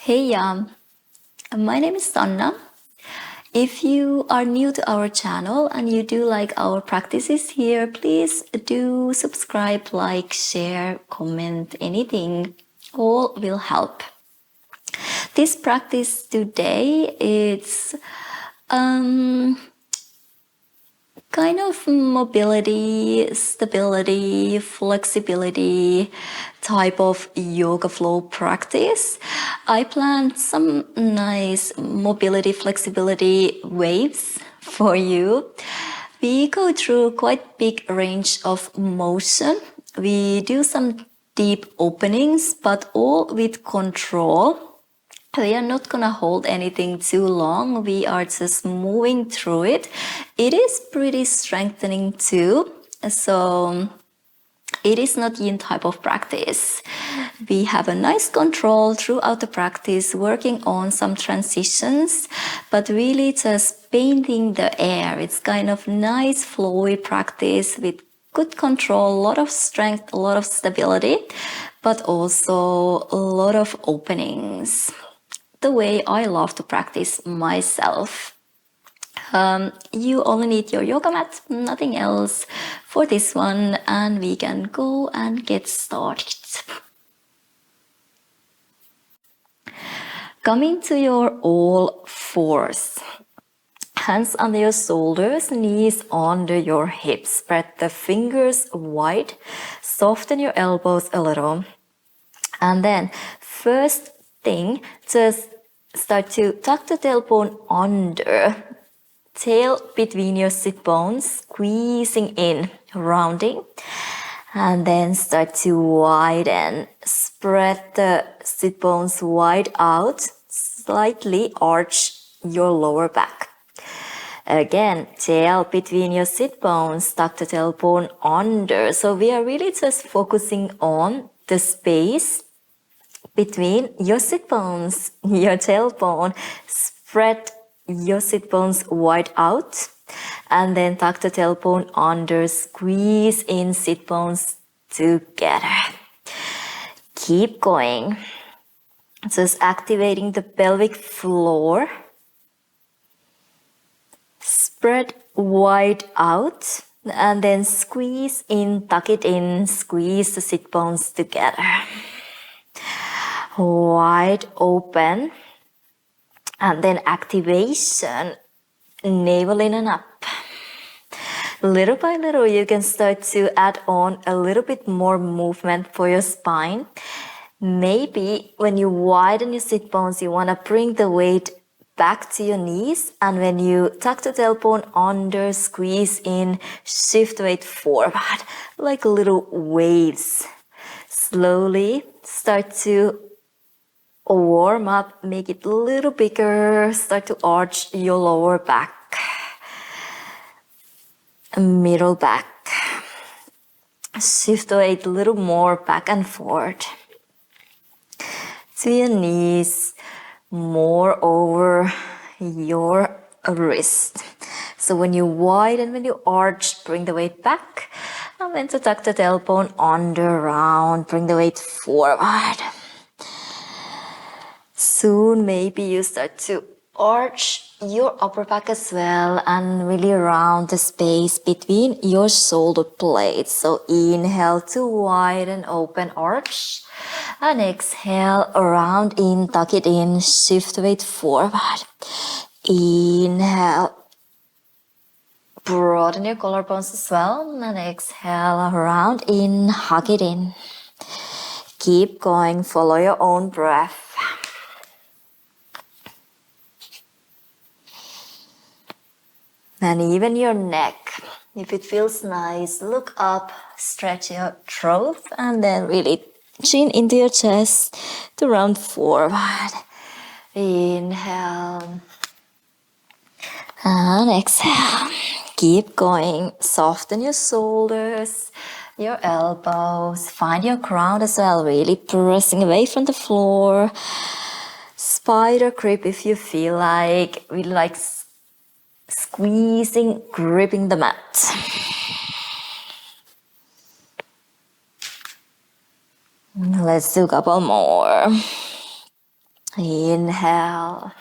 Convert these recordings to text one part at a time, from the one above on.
Hey, my name is Sanna. If you are new to our channel and you do like our practices here, please do subscribe, like, share, comment, anything. All will help. This practice today is kind of mobility, stability, flexibility type of yoga flow practice. I planned some nice mobility, flexibility waves for you. We go through quite big range of motion. We do some deep openings, but all with control. We are not gonna hold anything too long. We are just moving through it. It is pretty strengthening too. So it is not yin type of practice. We have a nice control throughout the practice, working on some transitions, but really just painting the air. It's kind of nice flowy practice with good control, a lot of strength, a lot of stability, but also a lot of openings. The way I love to practice myself. You only need your yoga mat, nothing else for this one, and we can go and get started. Coming to your all fours. Hands under your shoulders, knees under your hips. Spread the fingers wide, soften your elbows a little. And then first thing, just start to tuck the tailbone under, tail between your sit bones, squeezing in, rounding, and then start to widen. Spread the sit bones wide out, slightly arch your lower back. Again, tail between your sit bones, tuck the tailbone under. So we are really just focusing on the space between your sit bones, your tailbone. Spread your sit bones wide out and then tuck the tailbone under, squeeze in sit bones together. Keep going. Just activating the pelvic floor. Spread wide out and then squeeze in, tuck it in, squeeze the sit bones together. Wide open, and then activation, navel in and up. Little by little, you can start to add on a little bit more movement for your spine. Maybe when you widen your sit bones, you want to bring the weight back to your knees, and when you tuck the tailbone under, squeeze in, shift weight forward, like little waves. Slowly start to warm up, make it a little bigger, start to arch your lower back, middle back. Shift weight a little more back and forth to your knees, more over your wrist. So when you widen, when you arch, bring the weight back, and then to tuck the tailbone under, round, bring the weight forward. Soon maybe you start to arch your upper back as well and really round the space between your shoulder blades. So inhale to widen, open, arch. And exhale, round in, tuck it in, shift weight forward. Inhale, broaden your collarbones as well. And exhale, round in, hug it in. Keep going, follow your own breath. And even your neck, if it feels nice, look up, stretch your throat, and then really chin into your chest to round forward. Inhale and exhale. Keep going. Soften your shoulders, your elbows. Find your ground as well, really pressing away from the floor. Spider grip if you feel like, really like squeezing, gripping the mat. Let's do a couple more. Inhale.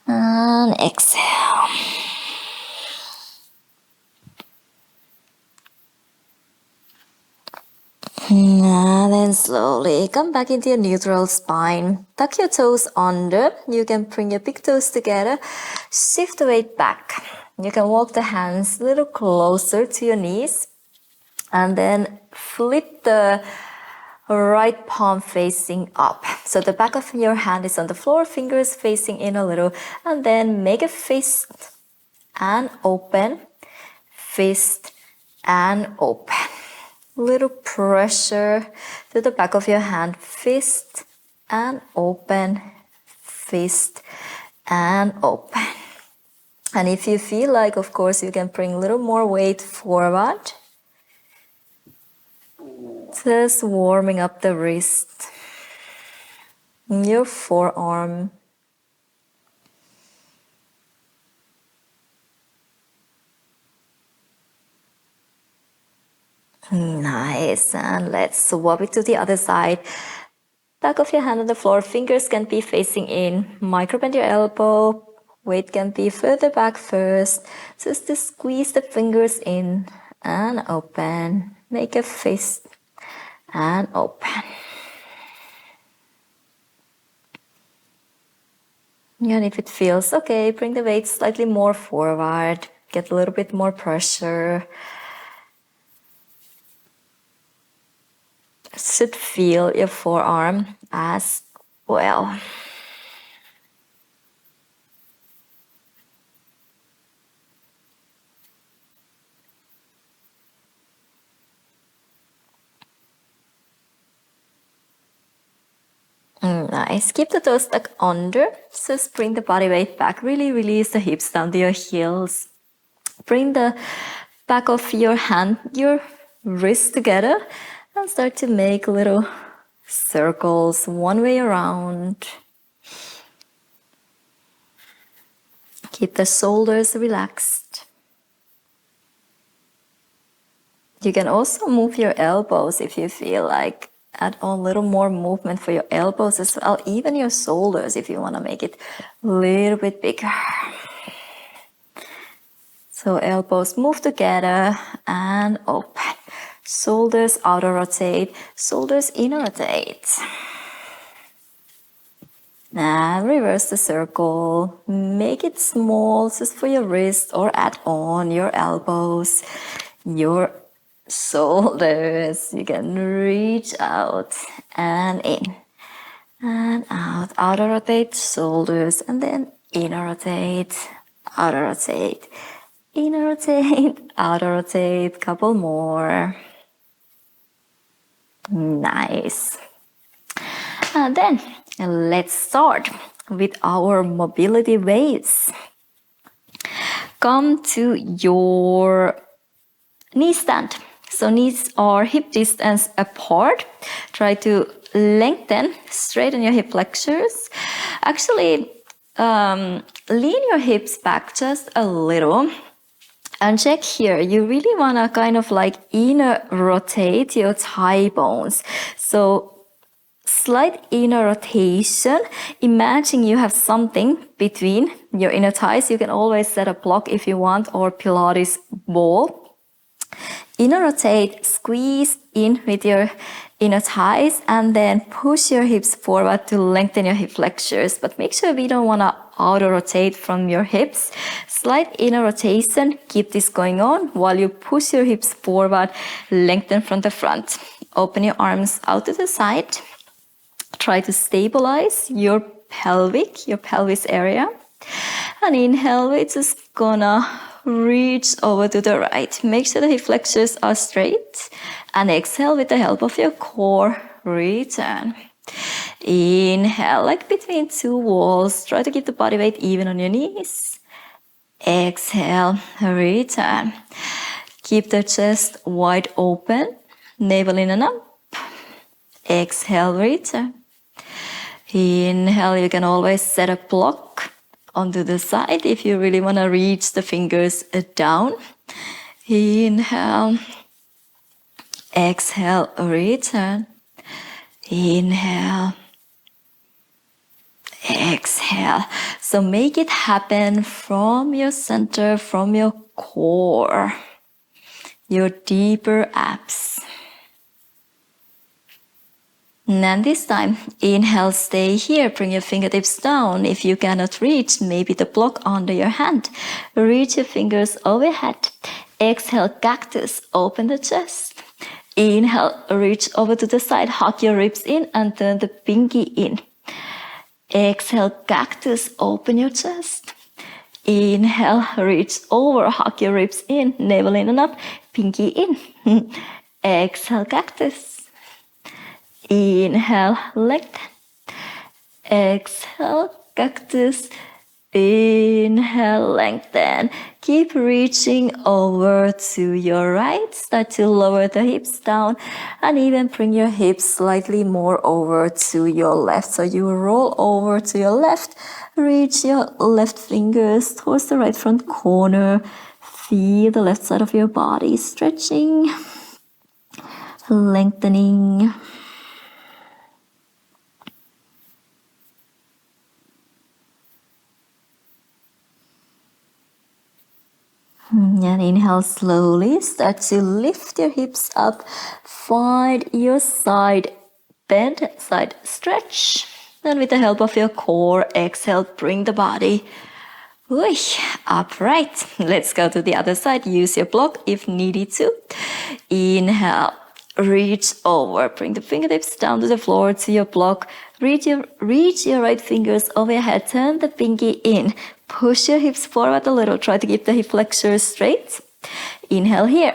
And exhale. And then slowly come back into your neutral spine. Tuck your toes under. You can bring your big toes together. Shift the weight back. You can walk the hands a little closer to your knees. And then flip the right palm facing up. So the back of your hand is on the floor, fingers facing in a little. And then make a fist and open. Fist and open. Little pressure to the back of your hand. Fist and open. Fist and open. And if you feel like, of course, you can bring a little more weight forward. Just warming up the wrist, your forearm. Nice, and let's swap it to the other side. Back of your hand on the floor, fingers can be facing in. Micro bend your elbow, weight can be further back first. Just to squeeze the fingers in and open. Make a fist and open. And if it feels okay, bring the weight slightly more forward. Get a little bit more pressure. Should feel your forearm as well. Nice. Keep the toes stuck under. Just bring the body weight back. Really release the hips down to your heels. Bring the back of your hand, your wrist together, and start to make little circles one way around. Keep the shoulders relaxed. You can also move your elbows if you feel like. Add on a little more movement for your elbows as well, even your shoulders if you want to make it a little bit bigger. So elbows move together and open. Shoulders outer rotate, shoulders inner rotate. Now reverse the circle. Make it small just for your wrist, or add on your elbows, your shoulders. You can reach out and in and out. Outer rotate, shoulders, and then inner rotate, outer rotate, inner rotate, outer rotate. Couple more. Nice. And then let's start with our mobility weights. Come to your knee stand. So knees are hip distance apart. Try to lengthen, straighten your hip flexors. Actually, lean your hips back just a little. And check here, you really want to kind of like inner rotate your thigh bones. So slight inner rotation. Imagine you have something between your inner thighs. You can always set a block if you want, or Pilates ball. Inner rotate, squeeze in with your inner thighs, and then push your hips forward to lengthen your hip flexors. But make sure we don't want to outer rotate from your hips. Slight inner rotation, keep this going on while you push your hips forward, lengthen from the front. Open your arms out to the side. Try to stabilize your pelvis area. And inhale, we're just gonna reach over to the right. Make sure the hip flexors are straight. And exhale with the help of your core, return. Inhale, like between two walls. Try to keep the body weight even on your knees. Exhale, return. Keep the chest wide open, navel in and up. Exhale, return. Inhale, you can always set a block onto the side if you really want to reach the fingers down. Inhale. Exhale, return. Inhale. exhale. So make it happen from your center, from your core, your deeper abs. And this time, inhale, stay here, bring your fingertips down. If you cannot reach, maybe the block under your hand. Reach your fingers overhead. Exhale, cactus, open the chest. Inhale, reach over to the side, hug your ribs in and turn the pinky in. Exhale, cactus, open your chest. Inhale, reach over, hug your ribs in, navel in and up, pinky in. Exhale, cactus. Inhale, lengthen. Exhale, cactus. Inhale, lengthen. Keep reaching over to your right. Start to lower the hips down and even bring your hips slightly more over to your left. So you roll over to your left. Reach your left fingers towards the right front corner. Feel the left side of your body stretching, lengthening. And inhale slowly, start to lift your hips up, find your side bend, side stretch. Then with the help of your core, exhale, bring the body upright. Let's go to the other side, use your block if needed to. Inhale, reach over, bring the fingertips down to the floor, to your block. Reach your right fingers over your head, turn the pinky in. Push your hips forward a little. Try to keep the hip flexors straight. Inhale here.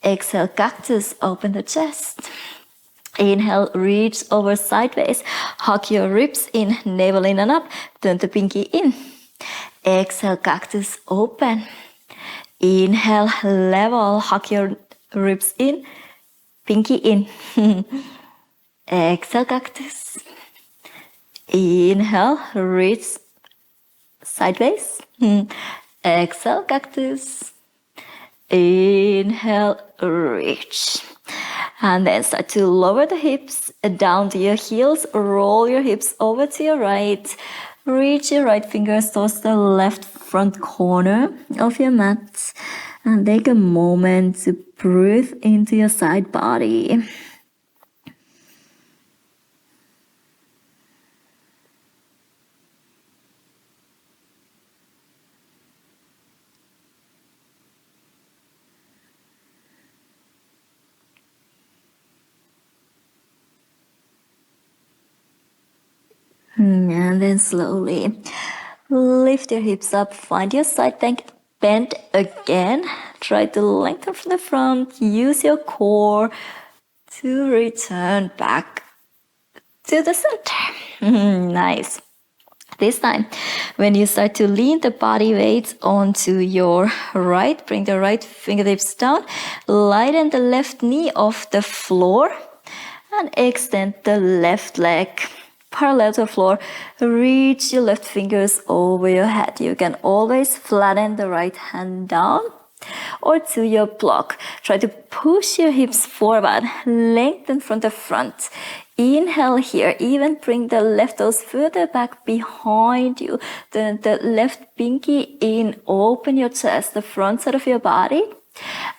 Exhale, cactus. Open the chest. Inhale, reach over sideways. Hug your ribs in. Navel in and up. Turn the pinky in. Exhale, cactus. Open. Inhale, level. Hug your ribs in. Pinky in. Exhale, cactus. Inhale, reach sideways. Exhale, cactus. Inhale, reach. And then start to lower the hips down to your heels. Roll your hips over to your right. Reach your right fingers towards the left front corner of your mat. And take a moment to breathe into your side body. And then slowly lift your hips up, find your side bend again. Try to lengthen from the front, use your core to return back to the center. Nice. This time, when you start to lean the body weight onto your right, bring the right fingertips down, lighten the left knee off the floor, and extend the left leg parallel to the floor. Reach your left fingers over your head. You can always flatten the right hand down or to your block. Try to push your hips forward, lengthen from the front. Inhale here, even bring the left toes further back behind you. Then the left pinky in, open your chest, the front side of your body.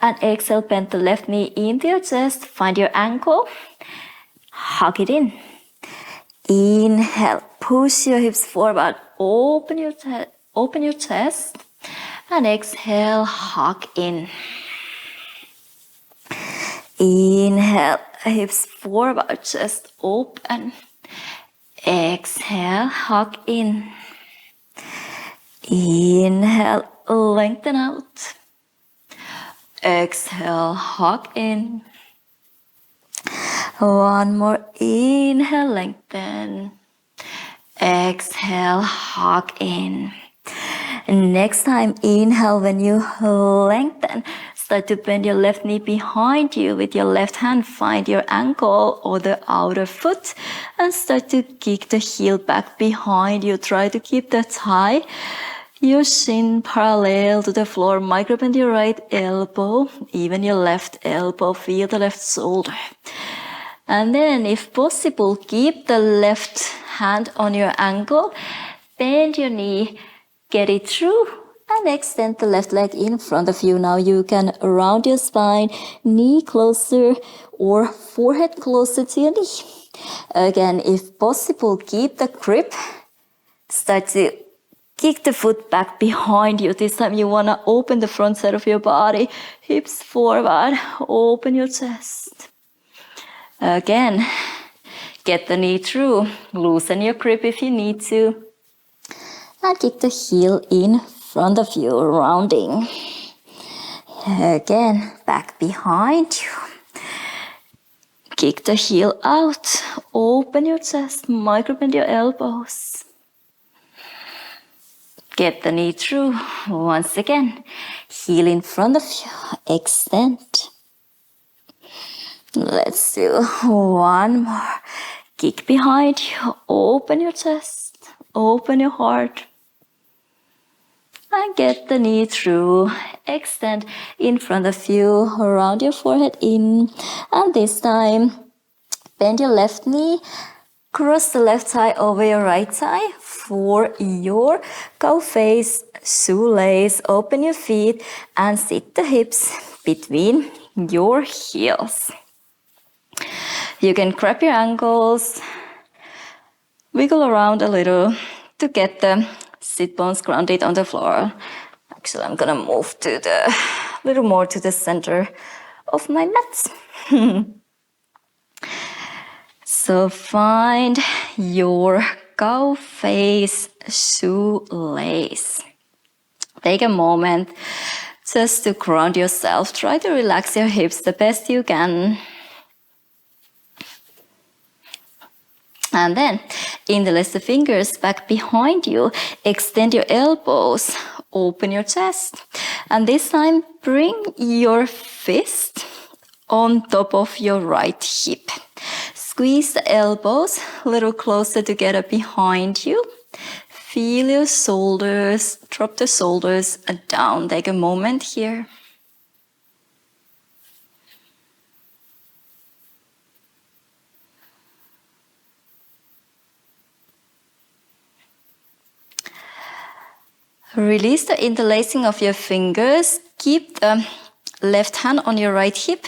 And exhale, bend the left knee into your chest, find your ankle, hug it in. Inhale, push your hips forward, open your chest, and exhale, hug in. Inhale, hips forward, chest open. Exhale, hug in. Inhale, lengthen out. Exhale, hug in. One more, inhale, lengthen. Exhale, hug in. Next time, inhale when you lengthen. Start to bend your left knee behind you with your left hand. Find your ankle or the outer foot and start to kick the heel back behind you. Try to keep the thigh, your shin parallel to the floor. Micro bend your right elbow, even your left elbow. Feel the left shoulder. And then, if possible, keep the left hand on your ankle, bend your knee, get it through, and extend the left leg in front of you. Now you can round your spine, knee closer or forehead closer to your knee. Again, if possible, keep the grip. Start to kick the foot back behind you. This time you want to open the front side of your body, hips forward, open your chest. Again, get the knee through, loosen your grip if you need to. And kick the heel in front of you, rounding. Again, back behind you. Kick the heel out, open your chest, micro-bend your elbows. Get the knee through, once again. Heel in front of you, extend. Let's do one more. Kick behind you, open your chest, open your heart. And get the knee through, extend in front of you, round your forehead in. And this time, bend your left knee, cross the left thigh over your right thigh for your cow face, shoelace. Open your feet and sit the hips between your heels. You can grab your ankles, wiggle around a little to get the sit bones grounded on the floor. Actually, I'm gonna move to the little more to the center of my mat. So find your cow face shoelace. Take a moment just to ground yourself. Try to relax your hips the best you can. And then, interlace the fingers back behind you. Extend your elbows. Open your chest. And this time, bring your fist on top of your right hip. Squeeze the elbows a little closer together behind you. Feel your shoulders. Drop the shoulders down. Take a moment here. Release the interlacing of your fingers. Keep the left hand on your right hip.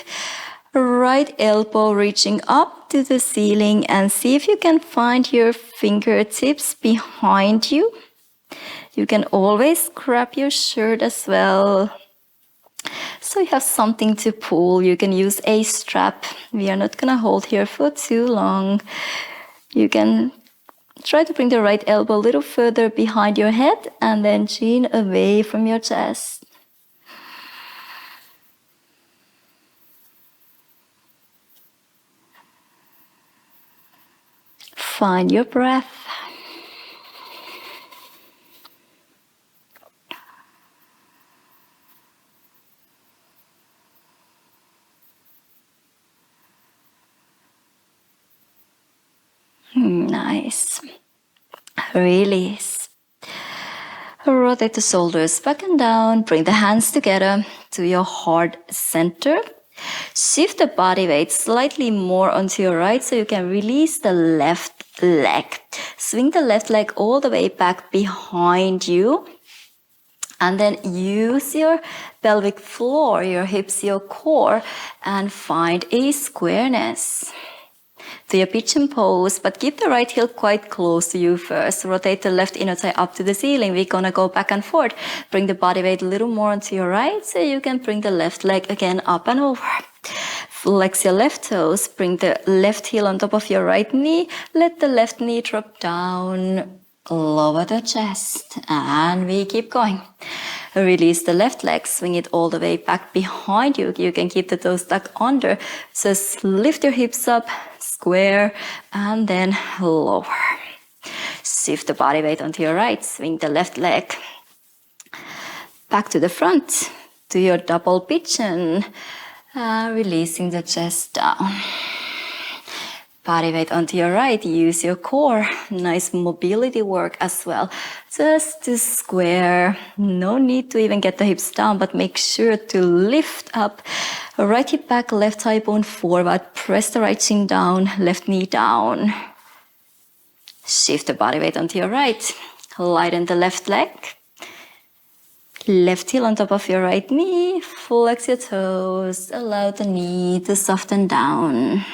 Right elbow reaching up to the ceiling, and see if you can find your fingertips behind you. You can always grab your shirt as well, so you have something to pull. You can use a strap. We are not gonna hold here for too long. You can try to bring the right elbow a little further behind your head and then chin away from your chest. Find your breath. Nice. Release. Rotate the shoulders back and down. Bring the hands together to your heart center. Shift the body weight slightly more onto your right so you can release the left leg. Swing the left leg all the way back behind you. And then use your pelvic floor, your hips, your core, and find a squareness to your pigeon pose, but keep the right heel quite close to you first. Rotate the left inner thigh up to the ceiling. We're gonna go back and forth. Bring the body weight a little more onto your right so you can bring the left leg again up and over. Flex your left toes. Bring the left heel on top of your right knee. Let the left knee drop down. Lower the chest. And we keep going. Release the left leg, swing it all the way back behind you. You can keep the toes tucked under. Just lift your hips up, square, and then lower. Shift the body weight onto your right, swing the left leg back to the front, to your double pigeon, releasing the chest down. Body weight onto your right, use your core. Nice mobility work as well. Just to square, no need to even get the hips down, but make sure to lift up. Right hip back, left thigh bone forward. Press the right shin down, left knee down. Shift the body weight onto your right. Lighten the left leg. Left heel on top of your right knee. Flex your toes. Allow the knee to soften down.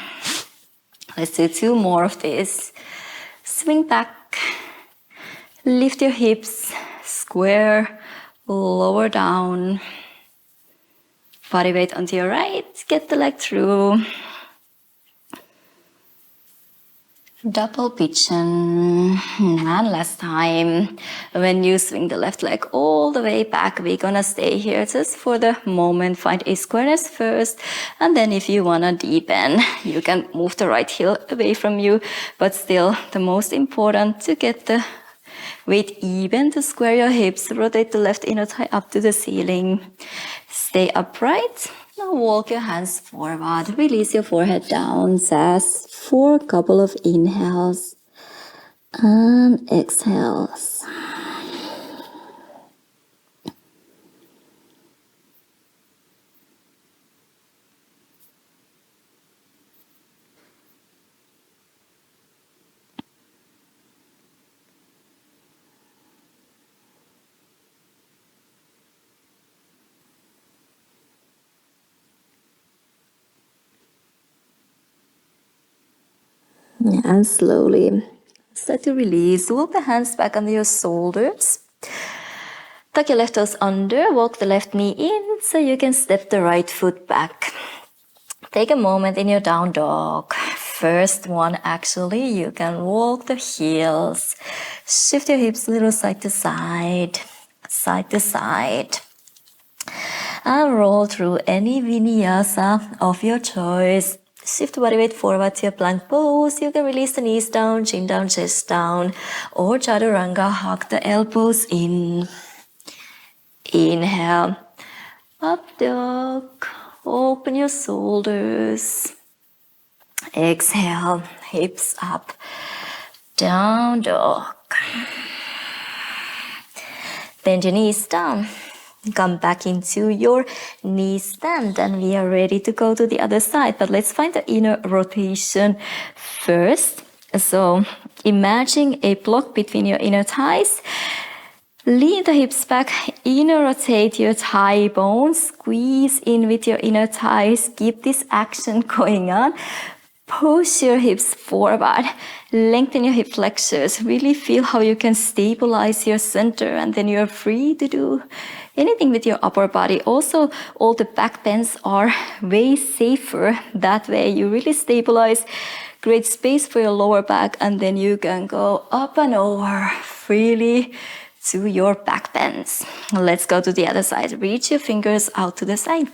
Let's do 2 more of this. Swing back. Lift your hips. Square. Lower down. Body weight onto your right. Get the leg through. Double pigeon. And last time. When you swing the left leg all the way back, we're gonna stay here just for the moment. Find a squareness first. And then if you wanna deepen, you can move the right heel away from you. But still, the most important to get the weight even, to square your hips. Rotate the left inner thigh up to the ceiling. Stay upright. Now walk your hands forward. Release your forehead down. Sass for a couple of inhales and exhales. And slowly start to release. Walk the hands back under your shoulders. Tuck your left toes under. Walk the left knee in so you can step the right foot back. Take a moment in your down dog. First one, actually, you can walk the heels. Shift your hips a little side to side. Side to side. And roll through any vinyasa of your choice. Shift the body weight forward to your plank pose. You can release the knees down, chin down, chest down. Or chaturanga, hug the elbows in. Inhale. Up dog. Open your shoulders. Exhale. Hips up. Down dog. Bend your knees down. Come back into your knee stand and we are ready to go to the other side. But let's find the inner rotation first. So imagine a block between your inner thighs. Lean the hips back, inner rotate your thigh bones, squeeze in with your inner thighs. Keep this action going on. Push your hips forward, lengthen your hip flexors, really feel how you can stabilize your center and then you're free to do anything with your upper body. Also, all the back bends are way safer. That way you really stabilize, create space for your lower back and then you can go up and over freely to your back bends. Let's go to the other side. Reach your fingers out to the side.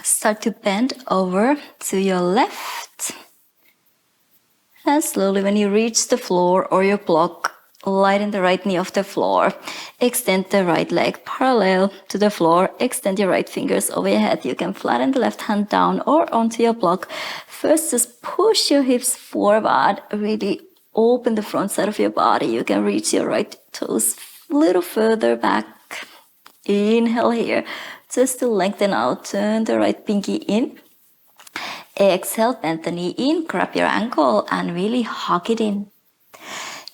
Start to bend over to your left. And slowly when you reach the floor or your block, lighten the right knee off the floor. Extend the right leg parallel to the floor. Extend your right fingers over your head. You can flatten the left hand down or onto your block. First, just push your hips forward. Really open the front side of your body. You can reach your right toes a little further back. Inhale here. Just to lengthen out, turn the right pinky in. Exhale, bend the knee in, grab your ankle and really hug it in.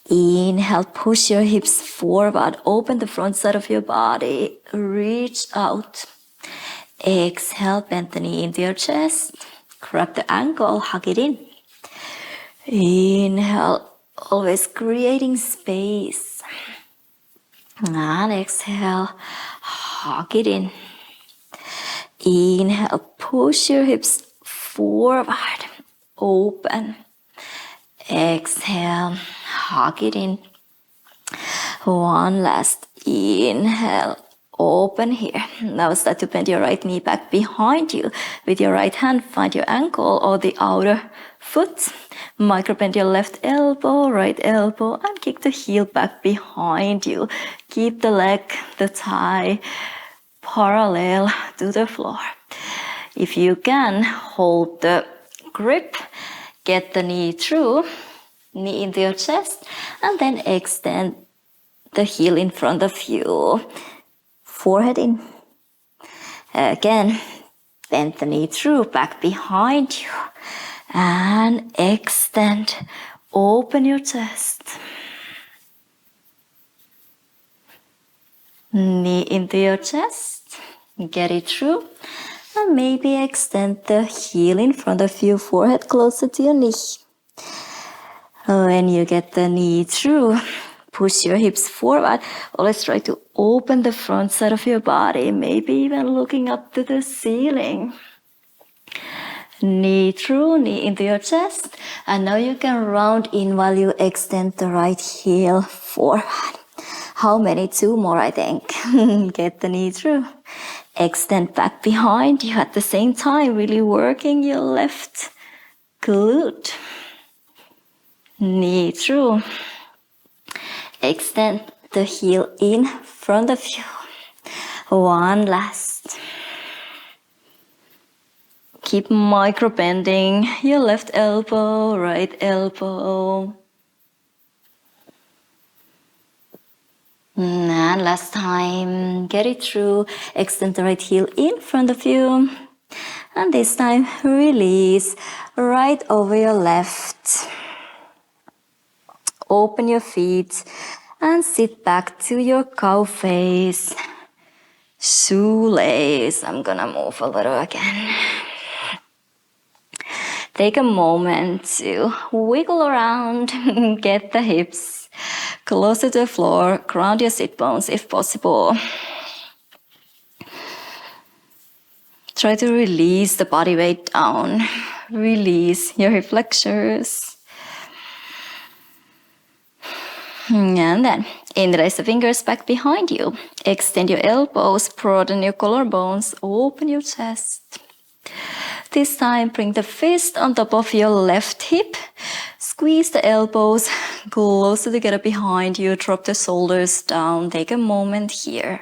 Inhale, push your hips forward, open the front side of your body, reach out. Exhale, bend the knee into your chest, grab the ankle, hug it in. Inhale, always creating space. And exhale, hug it in. Inhale, push your hips forward, open. Exhale, hug it in. One last inhale, open here. Now start to bend your right knee back behind you. With your right hand, find your ankle or the outer foot. Micro bend your left elbow, right elbow, and kick the heel back behind you. Keep the leg, the thigh, parallel to the floor. If you can, hold the grip, get the knee through, knee into your chest, and then extend the heel in front of you. Forehead in. Again, bend the knee through, back behind you. And extend, open your chest. Knee into your chest, get it through. And maybe extend the heel in front of you, forehead closer to your knee. When you get the knee through, push your hips forward. Always try to open the front side of your body, maybe even looking up to the ceiling. Knee through, knee into your chest. And now you can round in while you extend the right heel forward. How many? 2 more, I think. Get the knee through. Extend back behind you at the same time, really working your left glute. Knee through. Extend the heel in front of you. One last. Keep micro bending your left elbow, right elbow. And last time, get it through. Extend the right heel in front of you. And this time, release right over your left. Open your feet and sit back to your cow face. Shoelace. I'm gonna move a little again. Take a moment to wiggle around, get the hips closer to the floor, ground your sit bones if possible. Try to release the body weight down. Release your hip flexors. And then interlace the fingers back behind you. Extend your elbows, broaden your collarbones, open your chest. This time, bring the fist on top of your left hip. Squeeze the elbows closer together behind you. Drop the shoulders down. Take a moment here.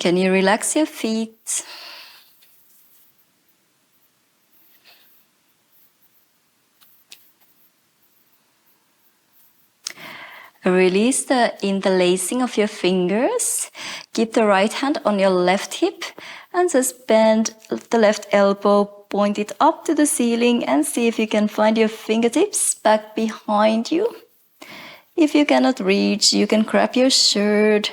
Can you relax your feet? Release the interlacing of your fingers. Keep the right hand on your left hip and just bend the left elbow, point it up to the ceiling and see if you can find your fingertips back behind you. If you cannot reach, you can grab your shirt.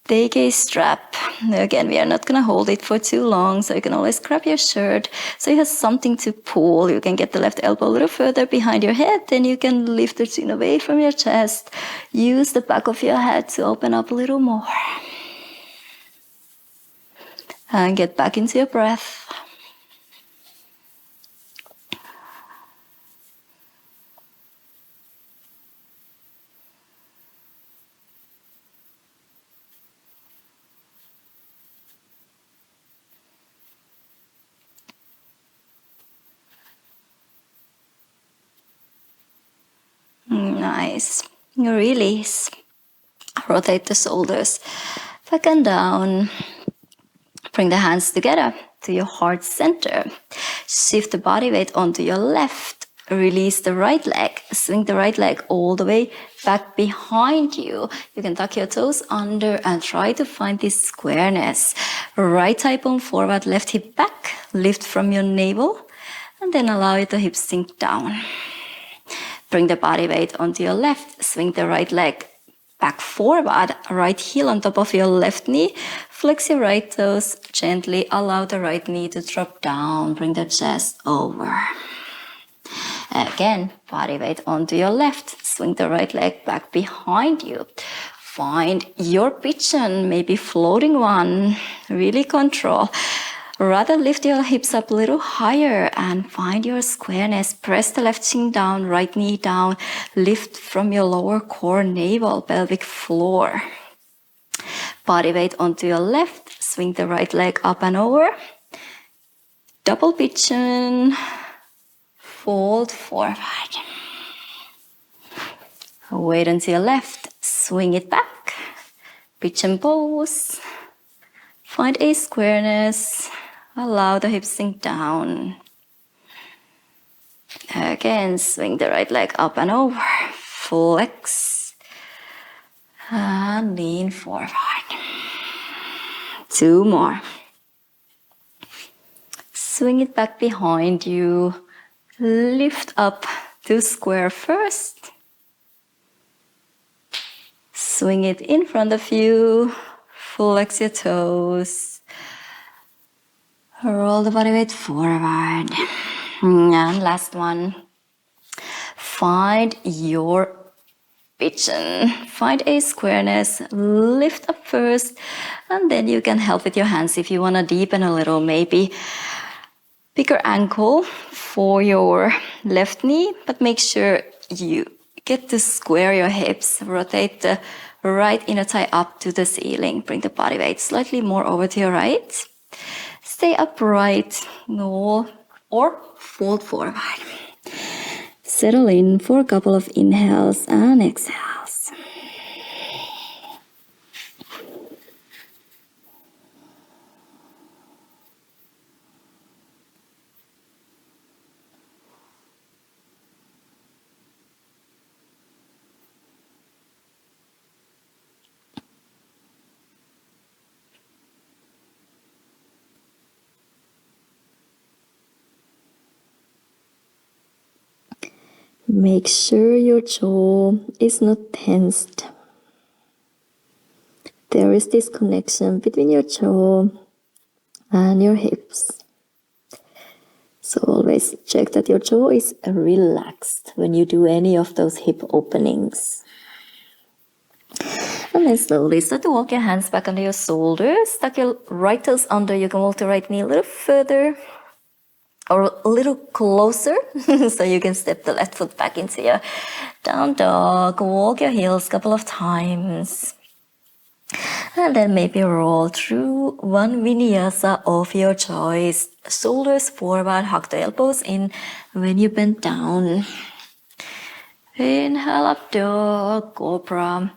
Take a strap. Again, we are not going to hold it for too long, so you can always grab your shirt so you have something to pull. You can get the left elbow a little further behind your head, then you can lift the chin away from your chest. Use the back of your head to open up a little more. And get back into your breath. Nice. Release. Rotate the shoulders back and down. Bring the hands together to your heart center. Shift the body weight onto your left. Release the right leg. Swing the right leg all the way back behind you. You can tuck your toes under and try to find this squareness. Right thigh bone forward, left hip back. Lift from your navel. And then allow the hips sink down. Bring the body weight onto your left. Swing the right leg back forward. Right heel on top of your left knee. Flex your right toes. Gently allow the right knee to drop down. Bring the chest over. Again, body weight onto your left. Swing the right leg back behind you. Find your pigeon, maybe floating one. Really control. Rather lift your hips up a little higher and find your squareness. Press the left shin down, right knee down. Lift from your lower core, navel, pelvic floor. Body weight onto your left. Swing the right leg up and over. Double pigeon. Fold forward. Weight onto your left. Swing it back. Pigeon pose. Find a squareness. Allow the hips sink down. Again, swing the right leg up and over. Flex. And lean forward. 2 more. Swing it back behind you. Lift up to square first. Swing it in front of you. Flex your toes. Roll the body weight forward. And last one. Find your pigeon. Find a squareness. Lift up first. And then you can help with your hands if you want to deepen a little. Maybe bigger ankle for your left knee. But make sure you get to square your hips. Rotate the right inner thigh up to the ceiling. Bring the body weight slightly more over to your right. Stay upright, no, or fold forward. Settle in for a couple of inhales and exhales. Make sure your jaw is not tensed. There is this connection between your jaw and your hips. So always check that your jaw is relaxed when you do any of those hip openings. And then slowly start to walk your hands back under your shoulders. Tuck your right toes under. You can walk the right knee a little further or a little closer so you can step the left foot back into your down dog. Walk your heels a couple of times. And then maybe roll through one vinyasa of your choice. Shoulders forward, hug the elbows in when you bend down. Inhale up dog, cobra.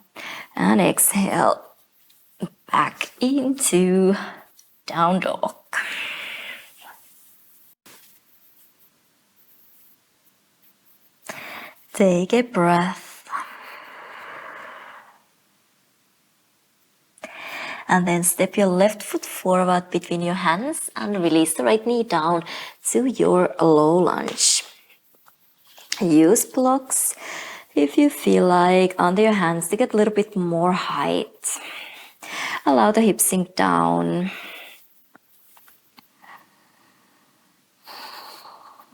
And exhale back into down dog. Take a breath. And then step your left foot forward between your hands and release the right knee down to your low lunge. Use blocks if you feel like under your hands to get a little bit more height. Allow the hips sink down.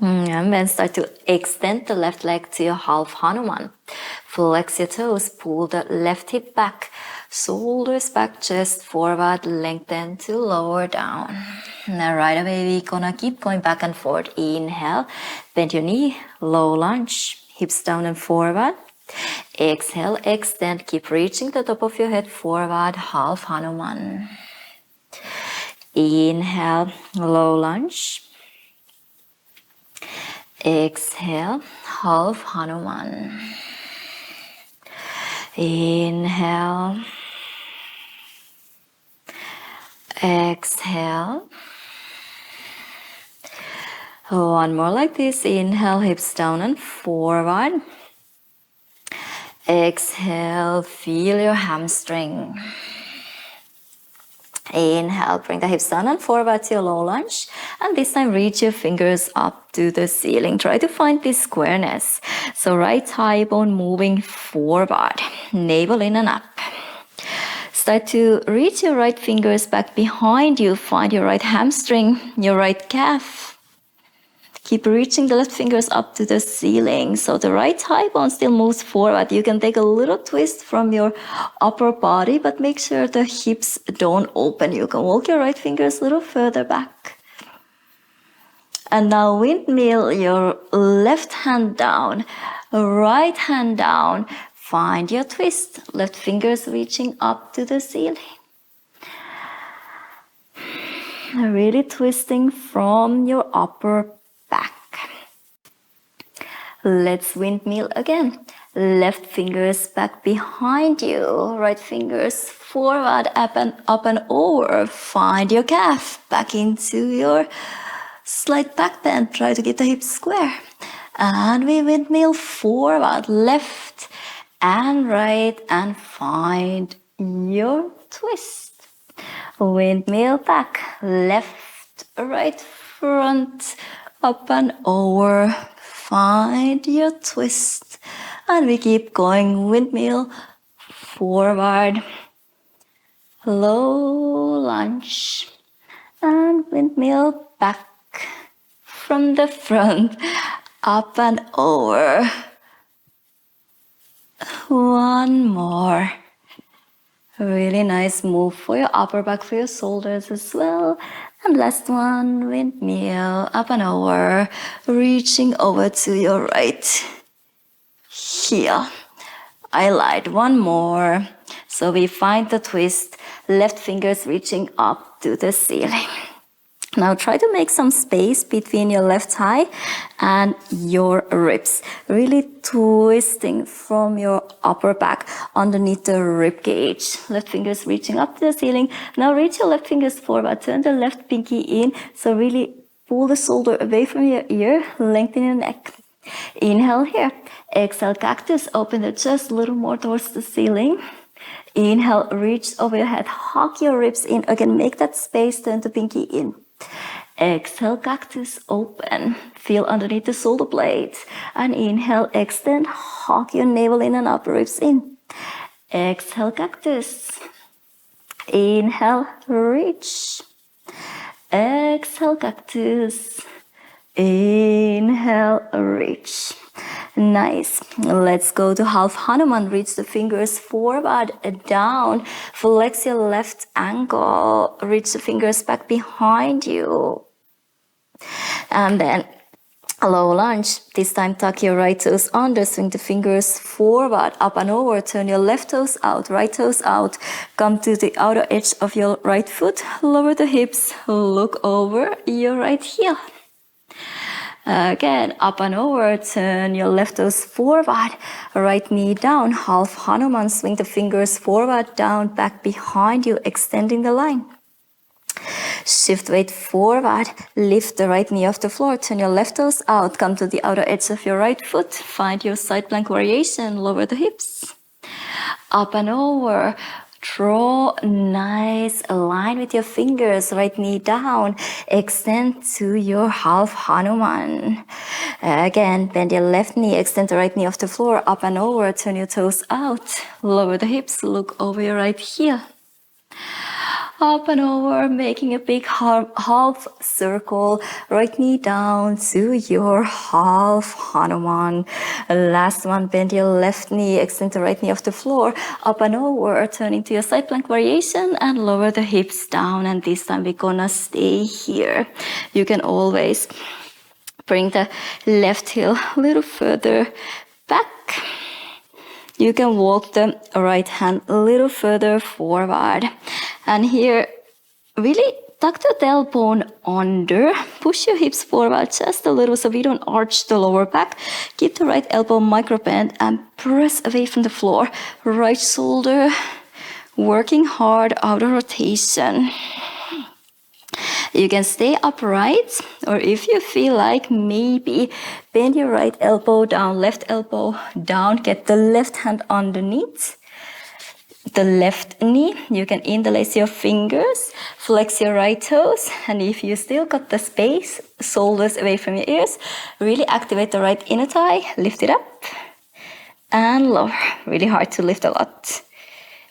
And then start to extend the left leg to your half Hanuman. Flex your toes, pull the left hip back, shoulders back, chest forward, lengthen to lower down. Now right away we're gonna keep going back and forth. Inhale, bend your knee, low lunge, hips down and forward. Exhale, extend, keep reaching the top of your head forward, half Hanuman. Inhale, low lunge. Exhale, half Hanuman. Inhale. Exhale. One more like this. Inhale, hips down and forward. Exhale, feel your hamstring. Inhale, bring the hips down and forward to your low lunge. And this time reach your fingers up to the ceiling. Try to find this squareness. So right thigh bone moving forward. Navel in and up. Start to reach your right fingers back behind you. Find your right hamstring, your right calf. Keep reaching the left fingers up to the ceiling. So the right thigh bone still moves forward. You can take a little twist from your upper body, but make sure the hips don't open. You can walk your right fingers a little further back. And now windmill your left hand down, right hand down. Find your twist. Left fingers reaching up to the ceiling. Really twisting from your upper back. Let's windmill again. Left fingers back behind you. Right fingers forward, up and over. Find your calf back into your slight back bend. Try to keep the hips square. And we windmill forward, left and right, and find your twist. Windmill back, left, right, front, up and over. Find your twist. And we keep going. Windmill forward, low lunge, and windmill back from the front, up and over. One more. Really nice move for your upper back, for your shoulders as well. And last one, windmill, up and over, reaching over to your right heel. I lied. One more. So we find the twist, left fingers reaching up to the ceiling. Now try to make some space between your left thigh and your ribs. Really twisting from your upper back underneath the rib cage. Left fingers reaching up to the ceiling. Now reach your left fingers forward. Turn the left pinky in. So really pull the shoulder away from your ear. Lengthen your neck. Inhale here. Exhale, cactus. Open the chest a little more towards the ceiling. Inhale, reach over your head. Hug your ribs in. Again, make that space. Turn the pinky in. Exhale, cactus, open. Feel underneath the shoulder blades. And inhale, extend. Hug your navel in and up, ribs in. Exhale, cactus. Inhale, reach. Exhale, cactus. Inhale, reach. Nice. Let's go to half Hanuman. Reach the fingers forward, down. Flex your left ankle. Reach the fingers back behind you. And then low lunge. This time tuck your right toes under. Swing the fingers forward, up and over. Turn your left toes out, right toes out. Come to the outer edge of your right foot. Lower the hips. Look over your right heel. Again, up and over, turn your left toes forward, right knee down, half Hanuman, swing the fingers forward, down, back behind you, extending the line. Shift weight forward, lift the right knee off the floor, turn your left toes out, come to the outer edge of your right foot, find your side plank variation, lower the hips. Up and over. Draw a nice line with your fingers, right knee down. Extend to your half Hanuman. Again, bend your left knee, extend the right knee off the floor, up and over, turn your toes out. Lower the hips, look over your right heel. Up and over, making a big half circle, right knee down to your half Hanuman. Last one, bend your left knee, extend the right knee off the floor, up and over, turn into your side plank variation and lower the hips down. And this time we're gonna stay here. You can always bring the left heel a little further back. You can walk the right hand a little further forward. And here, really tuck the tailbone under. Push your hips forward just a little so we don't arch the lower back. Keep the right elbow micro bend and press away from the floor. Right shoulder working hard, outer rotation. You can stay upright, or if you feel like, maybe bend your right elbow down, left elbow down, get the left hand underneath the left knee. You can interlace your fingers, flex your right toes, and if you still got the space, shoulders away from your ears, really activate the right inner thigh, lift it up and lower. Really hard to lift a lot.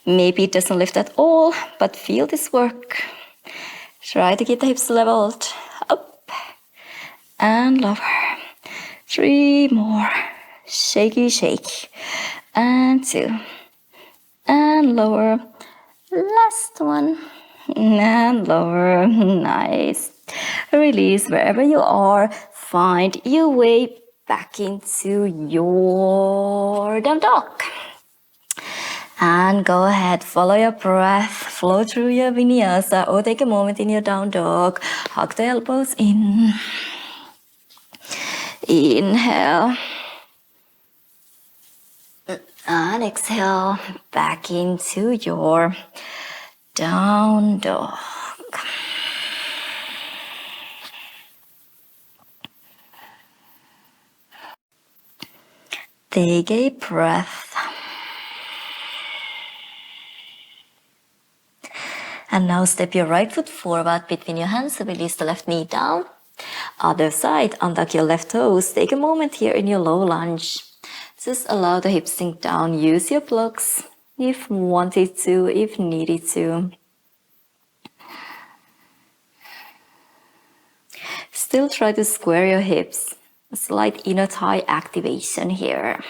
Maybe it doesn't lift at all, but feel this work. Try to keep the hips leveled, up and lower. 3 more, shaky shake, and 2, and lower, last one, and lower, nice. Release wherever you are, find your way back into your down dog. And go ahead, follow your breath, flow through your vinyasa, or take a moment in your down dog. Hug the elbows in. Inhale. And exhale back into your down dog. Take a breath. And now step your right foot forward between your hands, release the left knee down. Other side, untuck your left toes. Take a moment here in your low lunge. Just allow the hips sink down. Use your blocks if wanted to, if needed to. Still try to square your hips. A slight inner thigh activation here.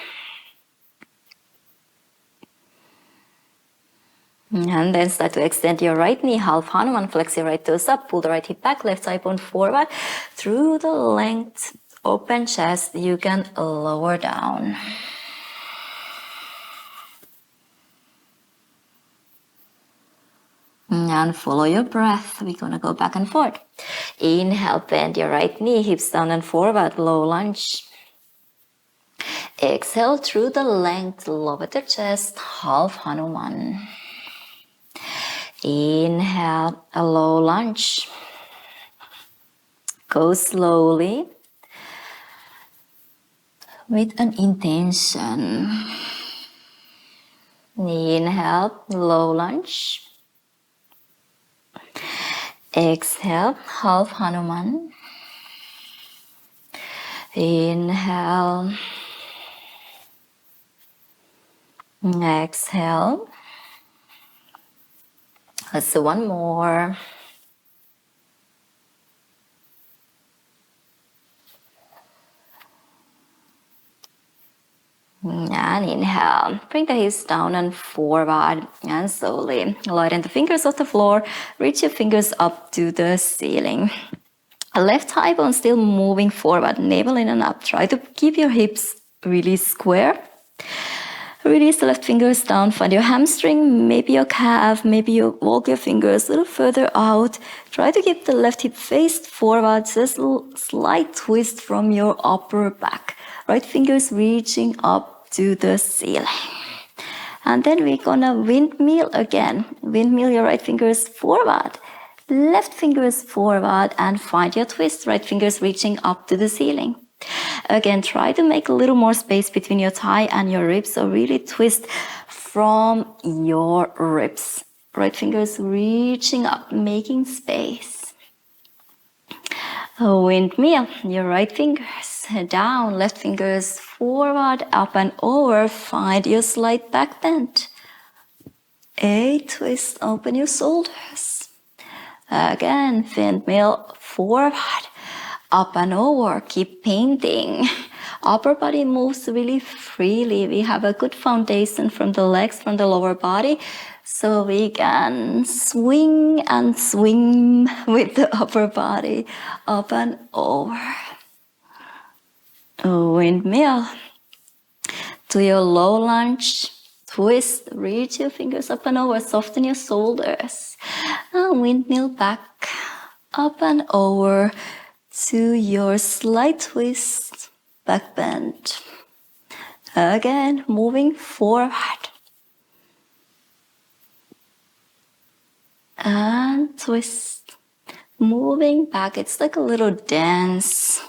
And then start to extend your right knee, half Hanuman, flex your right toes up, pull the right hip back, left thigh bone forward. Through the length, open chest, you can lower down. And follow your breath. We're gonna go back and forth. Inhale, bend your right knee, hips down and forward, low lunge. Exhale through the length, lower the chest, half Hanuman. Inhale, a low lunge. Go slowly with an intention. Inhale, low lunge. Exhale, half Hanuman. Inhale. Exhale. Let's do one more. And inhale. Bring the hips down and forward. And slowly lighten the fingers off the floor. Reach your fingers up to the ceiling. Left thigh bone still moving forward. Navel in and up. Try to keep your hips really square. Release the left fingers down, find your hamstring, maybe your calf, maybe you walk your fingers a little further out. Try to keep the left hip faced forward, just a slight twist from your upper back. Right fingers reaching up to the ceiling. And then we're gonna windmill again. Windmill your right fingers forward, left fingers forward, and find your twist, right fingers reaching up to the ceiling. Again, try to make a little more space between your thigh and your ribs, so really twist from your ribs. Right fingers reaching up, making space. Windmill, your right fingers down, left fingers forward, up and over. Find your slight back bend. A twist, open your shoulders. Again, windmill forward, up and over, keep painting. Upper body moves really freely. We have a good foundation from the legs, from the lower body, so we can swing and swim with the upper body, up and over. Windmill. To your low lunge, twist, reach your fingers up and over, soften your shoulders. And windmill back, up and over. To your slight twist, back bend. Again, moving forward. And twist. Moving back. It's like a little dance.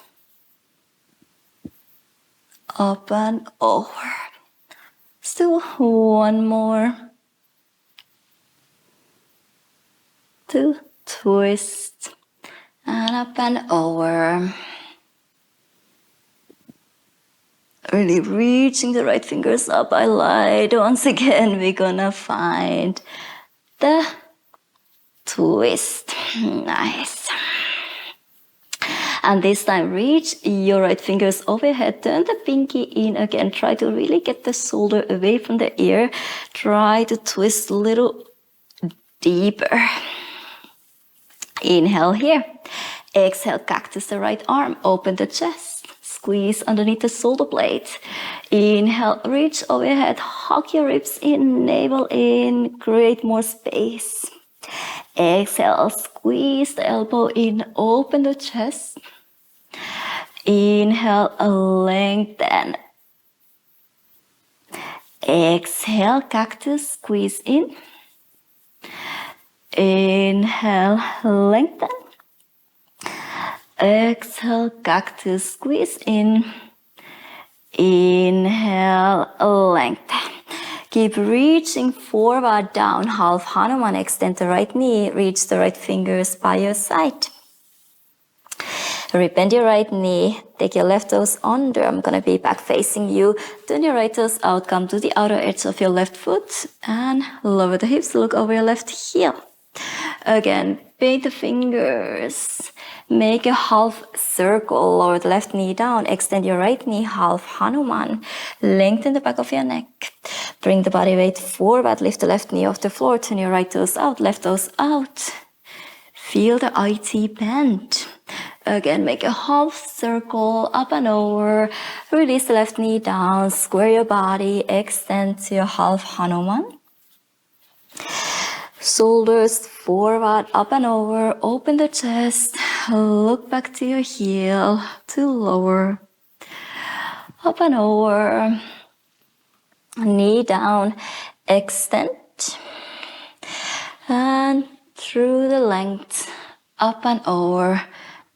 Up and over. Still one more. To twist. And up and over. Really reaching the right fingers up. I lied. Once again, we're gonna find the twist. Nice. And this time, reach your right fingers overhead. Turn the pinky in again. Try to really get the shoulder away from the ear. Try to twist a little deeper. Inhale here. Exhale, cactus the right arm. Open the chest. Squeeze underneath the shoulder blade. Inhale, reach overhead. Hug your ribs in, navel in. Create more space. Exhale, squeeze the elbow in. Open the chest. Inhale, lengthen. Exhale, cactus, squeeze in. Inhale, lengthen. Exhale, cactus, squeeze in. Inhale, lengthen. Keep reaching forward, down, half Hanuman. Extend the right knee, reach the right fingers by your side. Bend your right knee, take your left toes under. I'm gonna be back facing you. Turn your right toes out, come to the outer edge of your left foot and lower the hips, look over your left heel. Again, bend the fingers. Make a half circle, lower the left knee down, extend your right knee, half Hanuman. Lengthen the back of your neck. Bring the body weight forward, lift the left knee off the floor, turn your right toes out, left toes out. Feel the IT bend. Again, make a half circle, up and over. Release the left knee down, square your body, extend to your half Hanuman. Shoulders forward, up and over, open the chest, look back to your heel, to lower, up and over, knee down, extend, and through the length, up and over,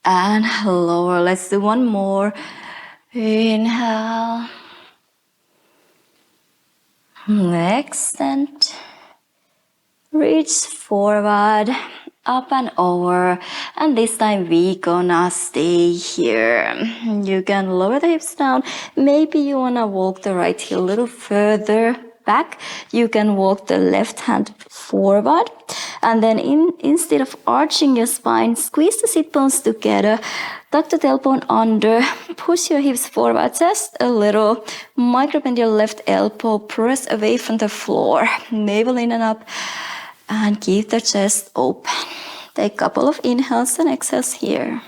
and lower. Let's do one more. Inhale, extend, reach forward, up and over, and this time we gonna stay here. You can lower the hips down. Maybe you wanna walk the right heel a little further back. You can walk the left hand forward, and then instead of arching your spine, squeeze the sit bones together, tuck the tailbone under, push your hips forward just a little, micro bend your left elbow, press away from the floor, navel in and up, and keep the chest open. Take a couple of inhales and exhales here.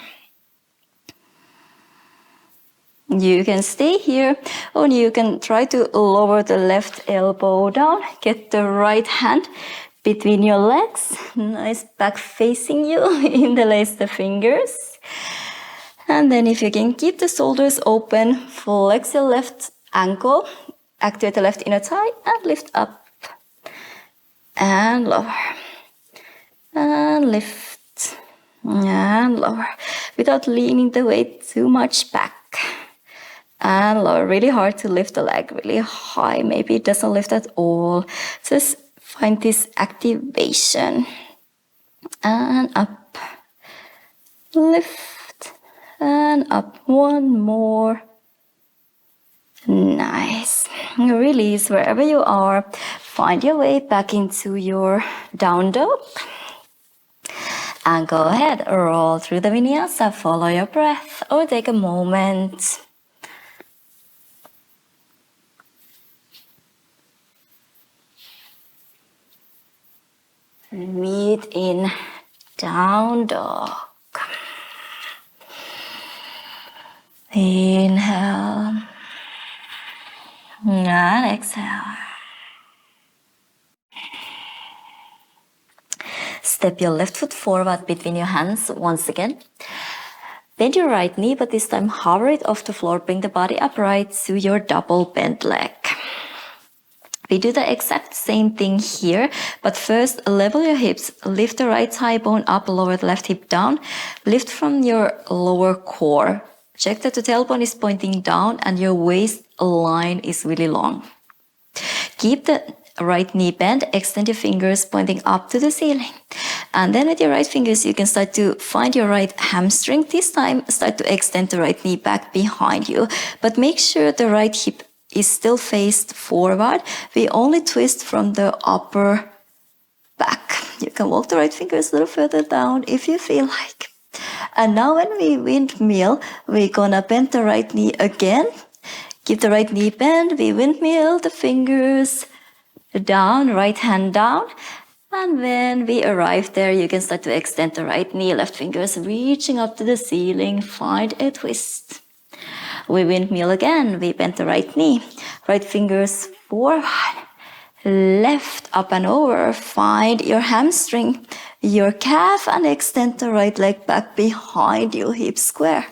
You can stay here, or you can try to lower the left elbow down. Get the right hand between your legs. Nice back facing you. Interlace the fingers. And then if you can keep the shoulders open, flex your left ankle, activate the left inner thigh, and lift up. And lower. And lift. And lower. Without leaning the weight too much back. And lower. Really hard to lift the leg really high. Maybe it doesn't lift at all. Just find this activation. And up. Lift. And up. One more. Nice. Release wherever you are. Find your way back into your down dog. And go ahead, roll through the vinyasa, follow your breath, or take a moment. Meet in down dog. Inhale. And exhale. Step your left foot forward between your hands once again. Bend your right knee, but this time hover it off the floor. Bring the body upright to your double bent leg. We do the exact same thing here, but first level your hips. Lift the right thigh bone up, lower the left hip down. Lift from your lower core. Check that the tailbone is pointing down and your waistline is really long. Keep the right knee bent, extend your fingers pointing up to the ceiling. And then with your right fingers, you can start to find your right hamstring. This time, start to extend the right knee back behind you. But make sure the right hip is still faced forward. We only twist from the upper back. You can walk the right fingers a little further down if you feel like. And now when we windmill, we're gonna bend the right knee again. Keep the right knee bent. We windmill the fingers down, right hand down. And when we arrive there, you can start to extend the right knee, left fingers reaching up to the ceiling. Find a twist. We windmill again. We bend the right knee, right fingers forward, left up and over. Find your hamstring, your calf, and extend the right leg back behind you, hip square.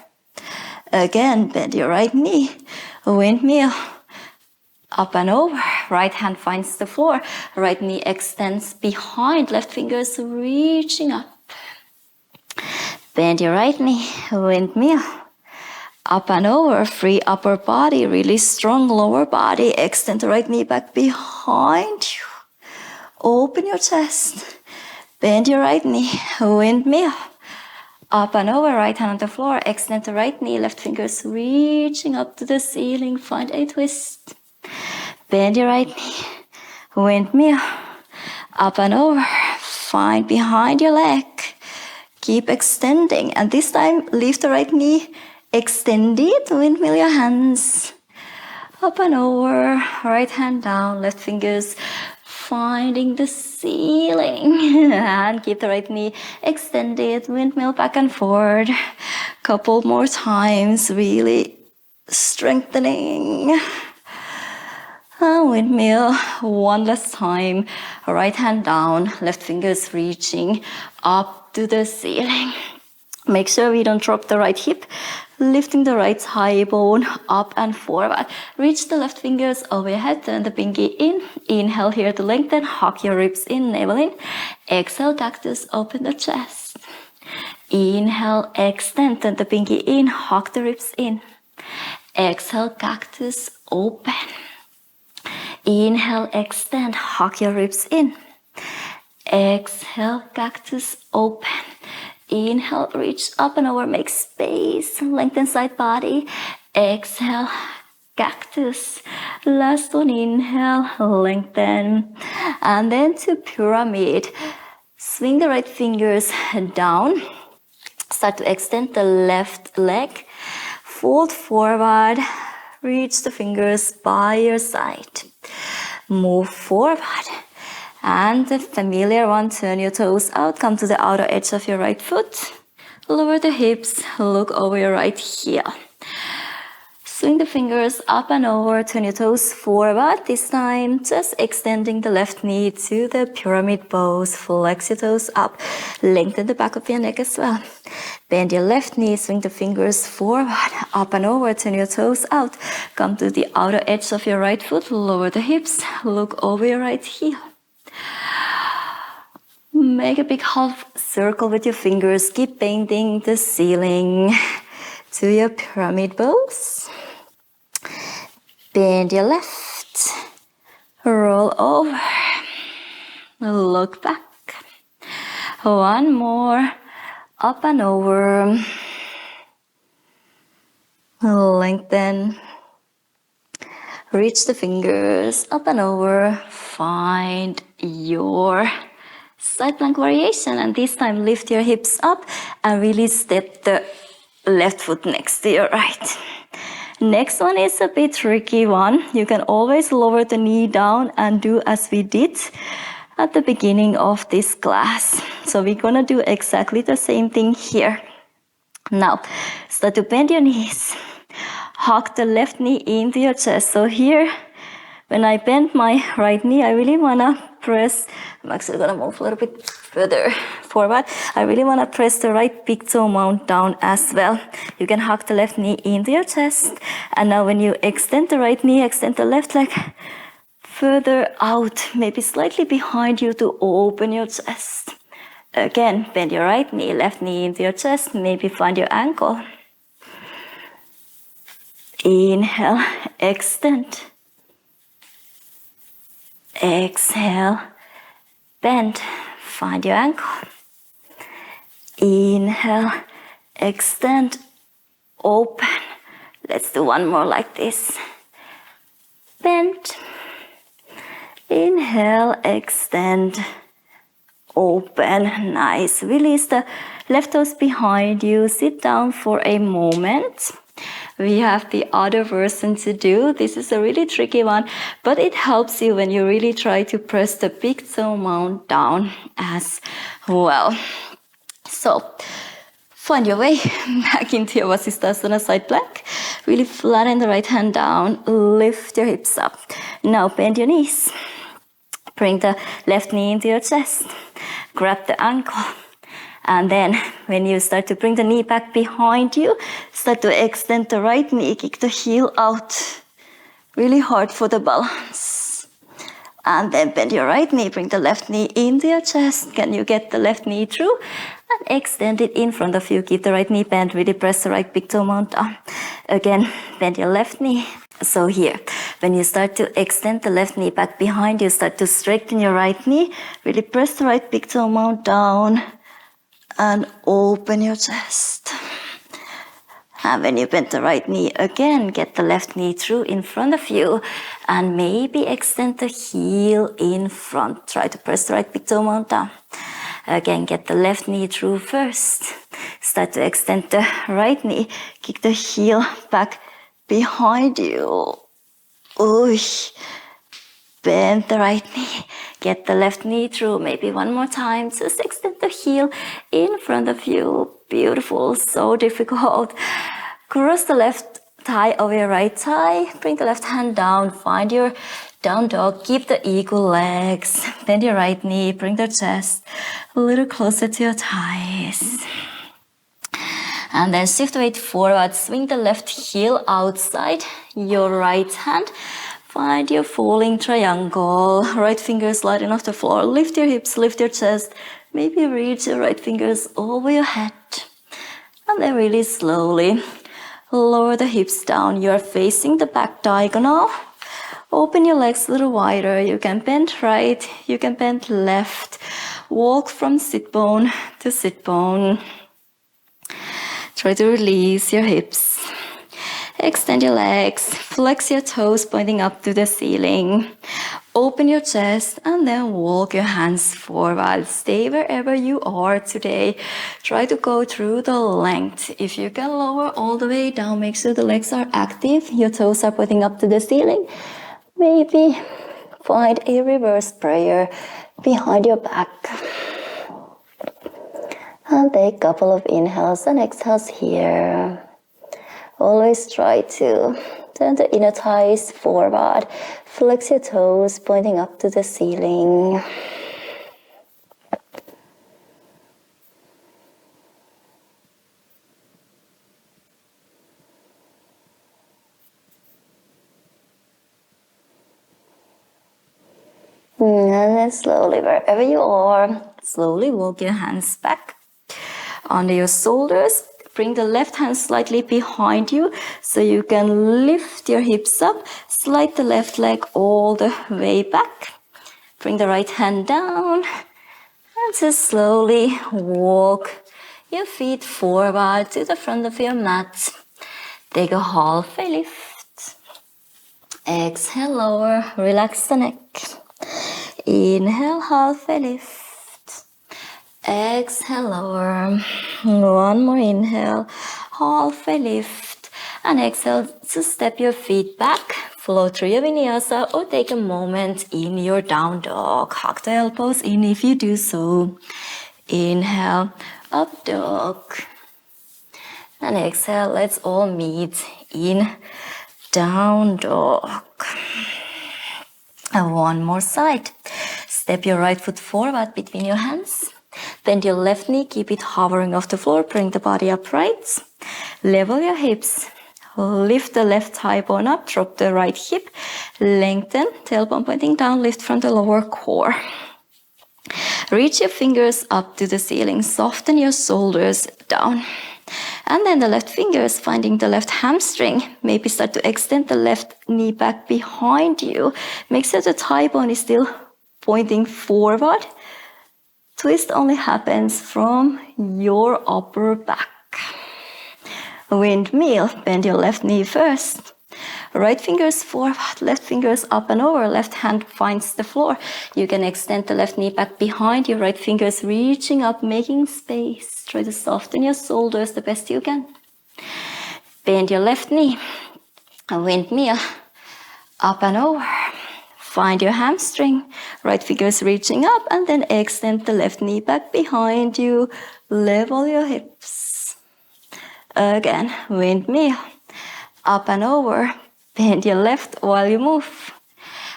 Again, bend your right knee, windmill, up and over. right hand finds the floor. Right knee extends behind, left fingers reaching up. Bend your right knee, windmill. Up and over, free upper body, really strong lower body. Extend the right knee back behind you. Open your chest. Bend your right knee, windmill. Up and over, right hand on the floor. Extend the right knee, left fingers reaching up to the ceiling. Find a twist. Bend your right knee, windmill. Up and over, find behind your leg. Keep extending, and this time lift the right knee, extend it, windmill your hands. Up and over, right hand down, left fingers finding the ceiling. And keep the right knee extended, windmill back and forward. Couple more times, really strengthening. And windmill, one last time. Right hand down, left fingers reaching up to the ceiling. Make sure we don't drop the right hip. Lifting the right thigh bone up and forward. Reach the left fingers overhead, turn the pinky in. Inhale here to lengthen, hug your ribs in, navel in. Exhale, cactus, open the chest. Inhale, extend, turn the pinky in, hug the ribs in. Exhale, cactus, open. Inhale, extend, hug your ribs in. Exhale, cactus, open. Inhale, reach up and over, make space, lengthen side body. Exhale, cactus. Last one, inhale, lengthen. And then to pyramid. Swing the right fingers down. Start to extend the left leg. Fold forward. Reach the fingers by your side. Move forward. And the familiar one, turn your toes out, come to the outer edge of your right foot. Lower the hips, look over your right heel. Swing the fingers up and over, turn your toes forward. This time, just extending the left knee to the pyramid pose. Flex your toes up, lengthen the back of your neck as well. Bend your left knee, swing the fingers forward, up and over, turn your toes out. Come to the outer edge of your right foot, lower the hips, look over your right heel. Make a big half circle with your fingers. Keep painting the ceiling to your pyramid pose. Bend your left. Roll over. Look back. One more. Up and over. Lengthen. Reach the fingers up and over. Find your side plank variation, and this time lift your hips up and really step the left foot next to your right. Next one is a bit tricky one. You can always lower the knee down and do as we did at the beginning of this class. So we're gonna do exactly the same thing here. Now, start to bend your knees. Hug the left knee into your chest. So here, when I bend my right knee, I really wanna press, I'm actually gonna move a little bit further forward. I really wanna press the right big toe mound down as well. You can hug the left knee into your chest. And now when you extend the right knee, extend the left leg further out, maybe slightly behind you to open your chest. Again, bend your right knee, left knee into your chest, maybe find your ankle. Inhale, extend. Exhale, bend, find your ankle. Inhale, extend, open. Let's do one more like this. Bend. Inhale, extend, open. Nice. Release the left toes behind you. Sit down for a moment. We have the other version to do. This is a really tricky one, but it helps you when you really try to press the big toe mound down as well. So, find your way back into your Vasisthasana side plank. Really flatten the right hand down, lift your hips up. Now bend your knees. Bring the left knee into your chest. Grab the ankle. And then when you start to bring the knee back behind you, start to extend the right knee, kick the heel out. Really hard for the balance. And then bend your right knee, bring the left knee into your chest. Can you get the left knee through? And extend it in front of you. Keep the right knee bent, really press the right big toe mount down. Again, bend your left knee. So here, when you start to extend the left knee back behind you, start to straighten your right knee, really press the right big toe mount down and open your chest. And when you bend the right knee again, get the left knee through in front of you and maybe extend the heel in front. Try to press the right big toe mount down. Again, get the left knee through first. Start to extend the right knee. Kick the heel back behind you. Ooh. Bend the right knee. Get the left knee through. Maybe one more time. Just extend the heel in front of you. Beautiful. So difficult. Cross the left thigh over your right thigh. Bring the left hand down. Find your down dog. Keep the equal legs. Bend your right knee. Bring the chest a little closer to your thighs. And then shift weight forward. Swing the left heel outside your right hand. Find your falling triangle. Right fingers sliding off the floor. Lift your hips, lift your chest. Maybe reach your right fingers over your head. And then really slowly lower the hips down. You're facing the back diagonal. Open your legs a little wider. You can bend right, you can bend left. Walk from sit bone to sit bone. Try to release your hips. Extend your legs, flex your toes pointing up to the ceiling. Open your chest and then walk your hands forward. Stay wherever you are today. Try to go through the length. If you can lower all the way down, make sure the legs are active. Your toes are pointing up to the ceiling. Maybe find a reverse prayer behind your back. And take a couple of inhales and exhales here. Always try to turn the inner thighs forward. Flex your toes, pointing up to the ceiling. And then slowly, wherever you are, slowly walk your hands back under your shoulders. Bring the left hand slightly behind you so you can lift your hips up. Slide the left leg all the way back. Bring the right hand down. And just slowly walk your feet forward to the front of your mat. Take a halfway lift. Exhale, lower. Relax the neck. Inhale, halfway lift. Exhale, lower. One more inhale, halfway lift. And exhale to step your feet back. Flow through your vinyasa or take a moment in your down dog. Hug the elbows in if you do so. Inhale, up dog. And exhale, let's all meet in down dog. And one more side. Step your right foot forward between your hands. Bend your left knee, keep it hovering off the floor. Bring the body upright. Level your hips. Lift the left thigh bone up. Drop the right hip. Lengthen, tailbone pointing down. Lift from the lower core. Reach your fingers up to the ceiling. Soften your shoulders down. And then the left fingers finding the left hamstring. Maybe start to extend the left knee back behind you. Make sure the thigh bone is still pointing forward. Twist only happens from your upper back. Windmill, bend your left knee first. Right fingers forward, left fingers up and over, left hand finds the floor. You can extend the left knee back behind you, right fingers reaching up, making space. Try to soften your shoulders the best you can. Bend your left knee, windmill, up and over. Find your hamstring, right fingers reaching up and then extend the left knee back behind you. Level your hips. Again, windmill, up and over. Bend your left while you move.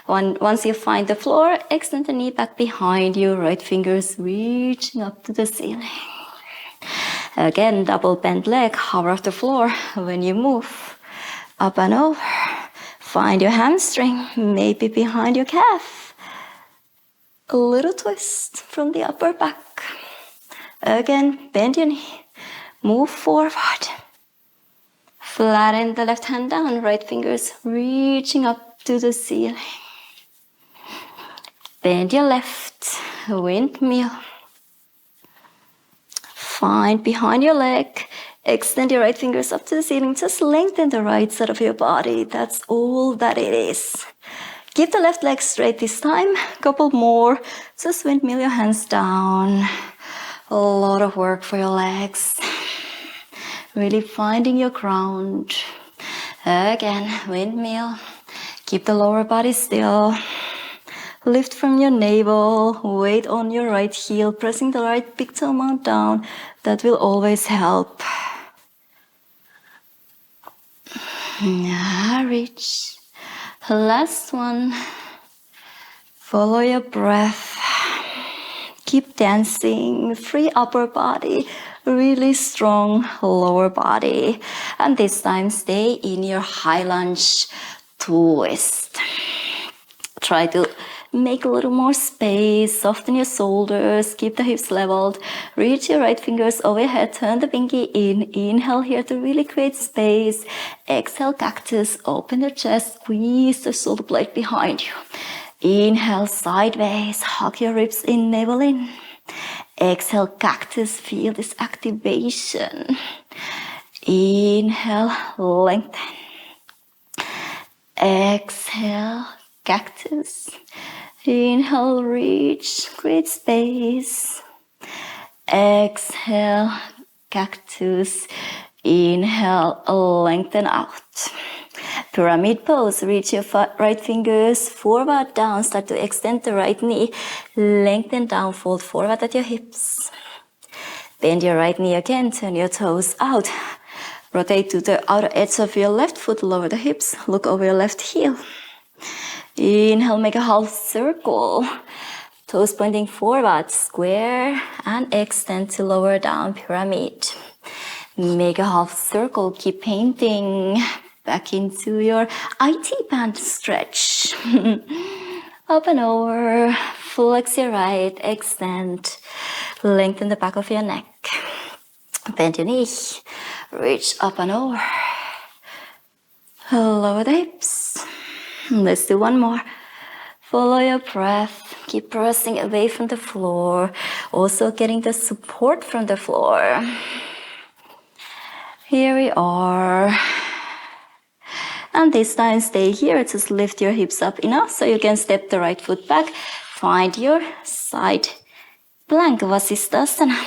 Once you find the floor, extend the knee back behind you, right fingers reaching up to the ceiling. Again, double bent leg, hover off the floor when you move. Up and over. Find your hamstring, maybe behind your calf. A little twist from the upper back. Again, bend your knee. Move forward. Flatten the left hand down, right fingers reaching up to the ceiling. Bend your left, windmill. Find behind your leg. Extend your right fingers up to the ceiling. Just lengthen the right side of your body. That's all that it is. Keep the left leg straight this time. Couple more. Just windmill your hands down. A lot of work for your legs. Really finding your ground. Again, windmill. Keep the lower body still. Lift from your navel. Weight on your right heel. Pressing the right big toe mount down. That will always help. Now reach. Last one. Follow your breath. Keep dancing. Free upper body. Really strong lower body. And this time stay in your high lunge twist. Try to make a little more space. Soften your shoulders. Keep the hips leveled. Reach your right fingers overhead. Turn the pinky in. Inhale here to really create space. Exhale, cactus. Open your chest. Squeeze the shoulder blade behind you. Inhale, sideways. Hug your ribs in, navel in. Exhale, cactus. Feel this activation. Inhale, lengthen. Exhale, cactus. Inhale, reach, create space. Exhale, cactus. Inhale, lengthen out. Pyramid pose. Reach your right fingers forward, down. Start to extend the right knee. Lengthen down, fold forward at your hips. Bend your right knee again. Turn your toes out. Rotate to the outer edge of your left foot. Lower the hips. Look over your left heel. Inhale, make a half circle. Toes pointing forward. Square and extend to lower down pyramid. Make a half circle. Keep painting. Back into your IT band stretch. Up and over. Flex your right. Extend. Lengthen the back of your neck. Bend your knee. Reach up and over. Lower the hips. Let's do one more. Follow your breath. Keep pressing away from the floor. Also getting the support from the floor. Here we are. And this time stay here. Just lift your hips up enough so you can step the right foot back. Find your side plank Vasisthasana.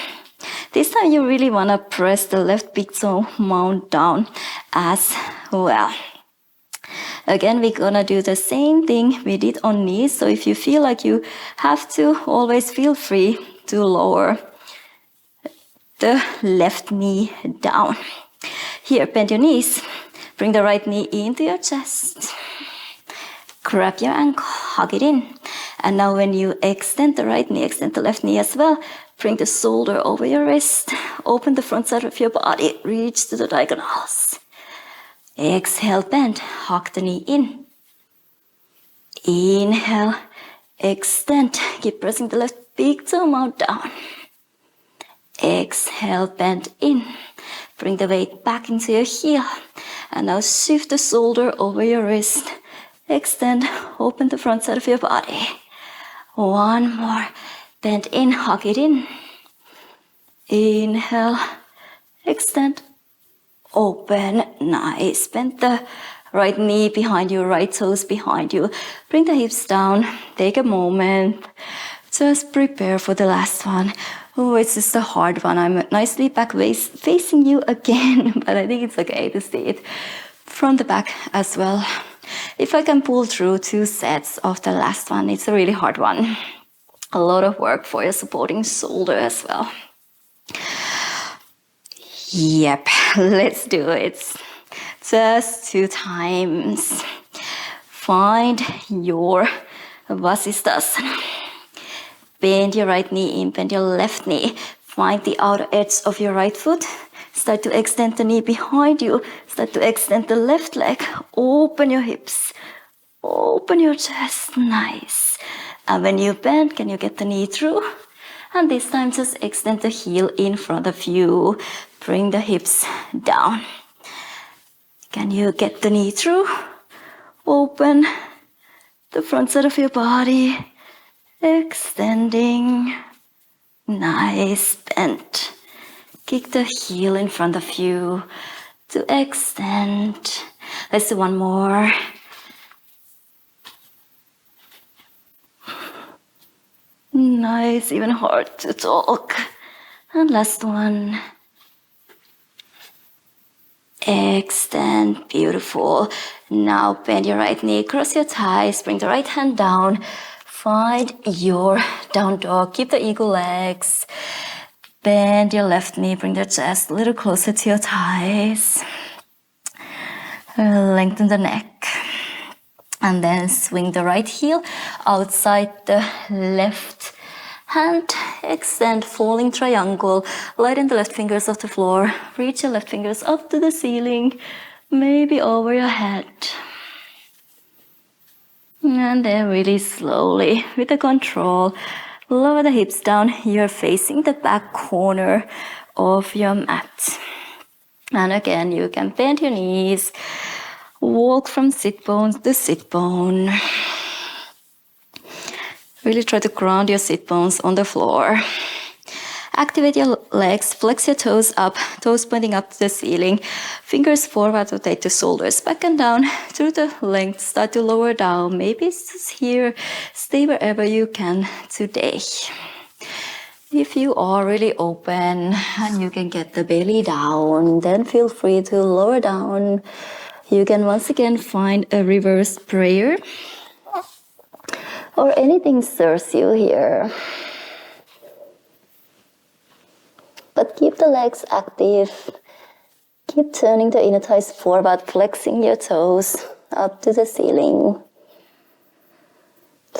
This time you really want to press the left big toe mount down as well. Again, we're gonna do the same thing we did on knees. So if you feel like you have to, always feel free to lower the left knee down. Here, bend your knees. Bring the right knee into your chest. Grab your ankle, hug it in. And now when you extend the right knee, extend the left knee as well. Bring the shoulder over your wrist. Open the front side of your body. Reach to the diagonals. Exhale, bend. Hug the knee in. Inhale, extend. Keep pressing the left big toe mount down. Exhale, bend in. Bring the weight back into your heel. And now shift the shoulder over your wrist. Extend, open the front side of your body. One more. Bend in, hug it in. Inhale, extend, open, nice. Bend the right knee behind you, right toes behind you. Bring the hips down, take a moment. Just prepare for the last one. Oh, it's just a hard one. I'm nicely back facing you again, but I think it's okay to see it from the back as well. If I can pull through 2 sets of the last one, it's a really hard one. A lot of work for your supporting shoulder as well. Yep, let's do it. Just 2 times. Find your Vasisthasana. Bend your right knee in, bend your left knee. Find the outer edge of your right foot. Start to extend the knee behind you. Start to extend the left leg. Open your hips. Open your chest. Nice. And when you bend, can you get the knee through? And this time just extend the heel in front of you. Bring the hips down. Can you get the knee through? Open the front side of your body. Extending. Nice bend. Kick the heel in front of you to extend. Let's do one more. Nice, even hard to talk. And last one. Extend, beautiful. Now bend your right knee, cross your thighs, bring the right hand down. Find your down dog, keep the eagle legs. Bend your left knee, bring the chest a little closer to your thighs. Lengthen the neck. And then swing the right heel outside the left hand. Extend, falling triangle. Lighten the left fingers off the floor. Reach your left fingers up to the ceiling, maybe over your head. And then really slowly, with the control, lower the hips down. You're facing the back corner of your mat. And again, you can bend your knees, walk from sit bone to sit bone. Really try to ground your sit bones on the floor. Activate your legs, flex your toes up, toes pointing up to the ceiling. Fingers forward, rotate the shoulders back and down through the length. Start to lower down. Maybe it's just here. Stay wherever you can today. If you are really open and you can get the belly down, then feel free to lower down. You can once again find a reverse prayer or anything serves you here. But keep the legs active. Keep turning the inner thighs forward, flexing your toes up to the ceiling.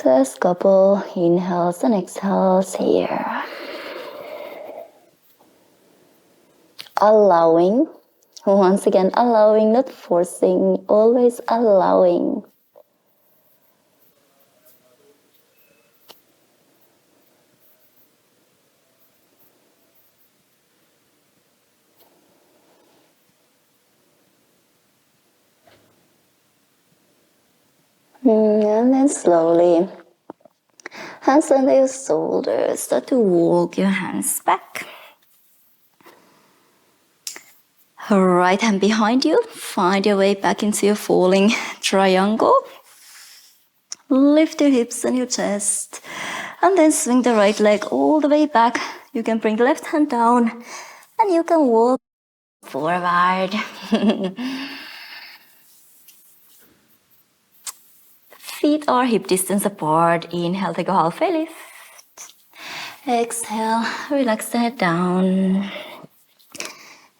Just couple inhales and exhales here. Allowing, once again, allowing, not forcing, always allowing. And then slowly, hands under your shoulders, start to walk your hands back. Right hand behind you, find your way back into your falling triangle. Lift your hips and your chest, and then swing the right leg all the way back. You can bring the left hand down, and you can walk forward. Feet are hip distance apart. Inhale, take a halfway lift. Exhale, relax the head down.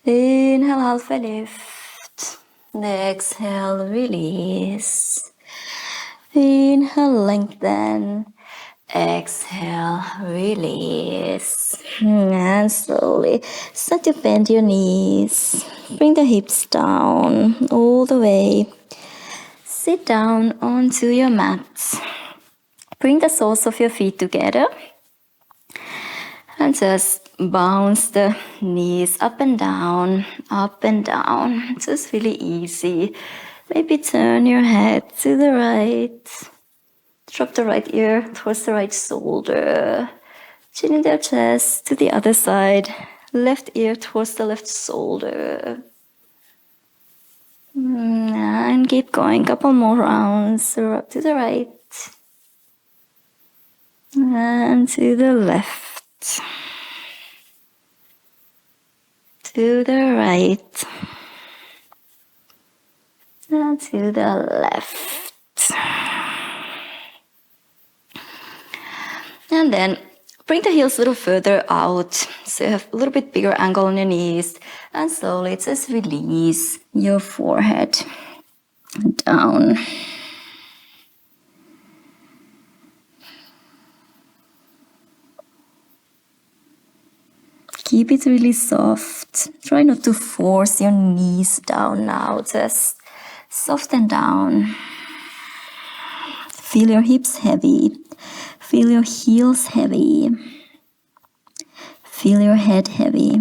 Inhale, halfway lift. Exhale, release. Inhale, lengthen. Exhale, release. And slowly start to bend your knees. Bring the hips down all the way. Sit down onto your mat. Bring the soles of your feet together. And just bounce the knees up and down, up and down. Just really easy. Maybe turn your head to the right. Drop the right ear towards the right shoulder. Chin in the chest to the other side. Left ear towards the left shoulder. And keep going. Couple more rounds. Up to the right. And to the left. To the right. And to the left. And then bring the heels a little further out so you have a little bit bigger angle on your knees. And slowly just release your forehead down. Keep it really soft. Try not to force your knees down now. Just soften down. Feel your hips heavy. Feel your heels heavy. Feel your head heavy.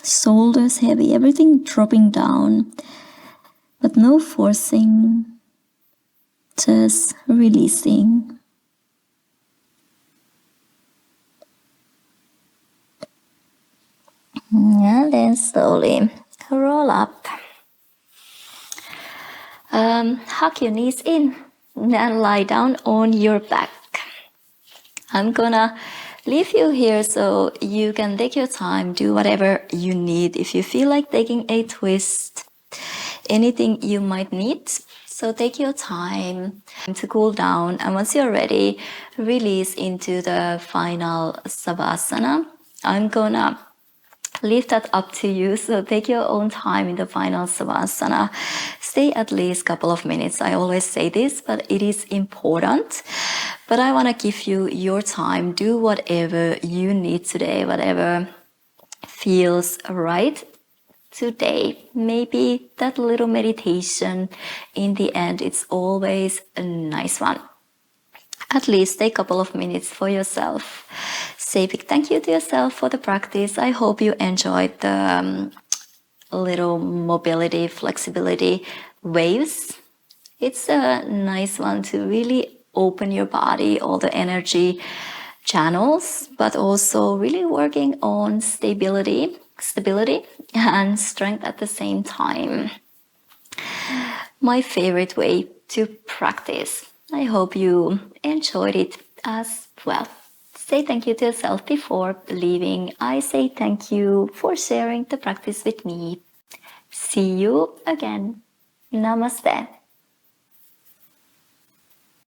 Shoulders heavy. Everything dropping down. But no forcing. Just releasing. And then slowly roll up. Hug your knees in. Then lie down on your back. I'm gonna leave you here so you can take your time, do whatever you need. If you feel like taking a twist, anything you might need. So take your time to cool down. And once you're ready, release into the final Savasana. I'm gonna leave that up to you. So take your own time in the final Savasana. Stay at least a couple of minutes. I always say this, but it is important. But I want to give you your time. Do whatever you need today, whatever feels right today. Maybe that little meditation in the end, it's always a nice one. At least take a couple of minutes for yourself. Say a big thank you to yourself for the practice. I hope you enjoyed the little mobility, flexibility waves. It's a nice one to really open your body, all the energy channels, but also really working on stability and strength at the same time. My favorite way to practice. I hope you enjoyed it as well. Say thank you to yourself before leaving. I say thank you for sharing the practice with me. See you again. Namaste.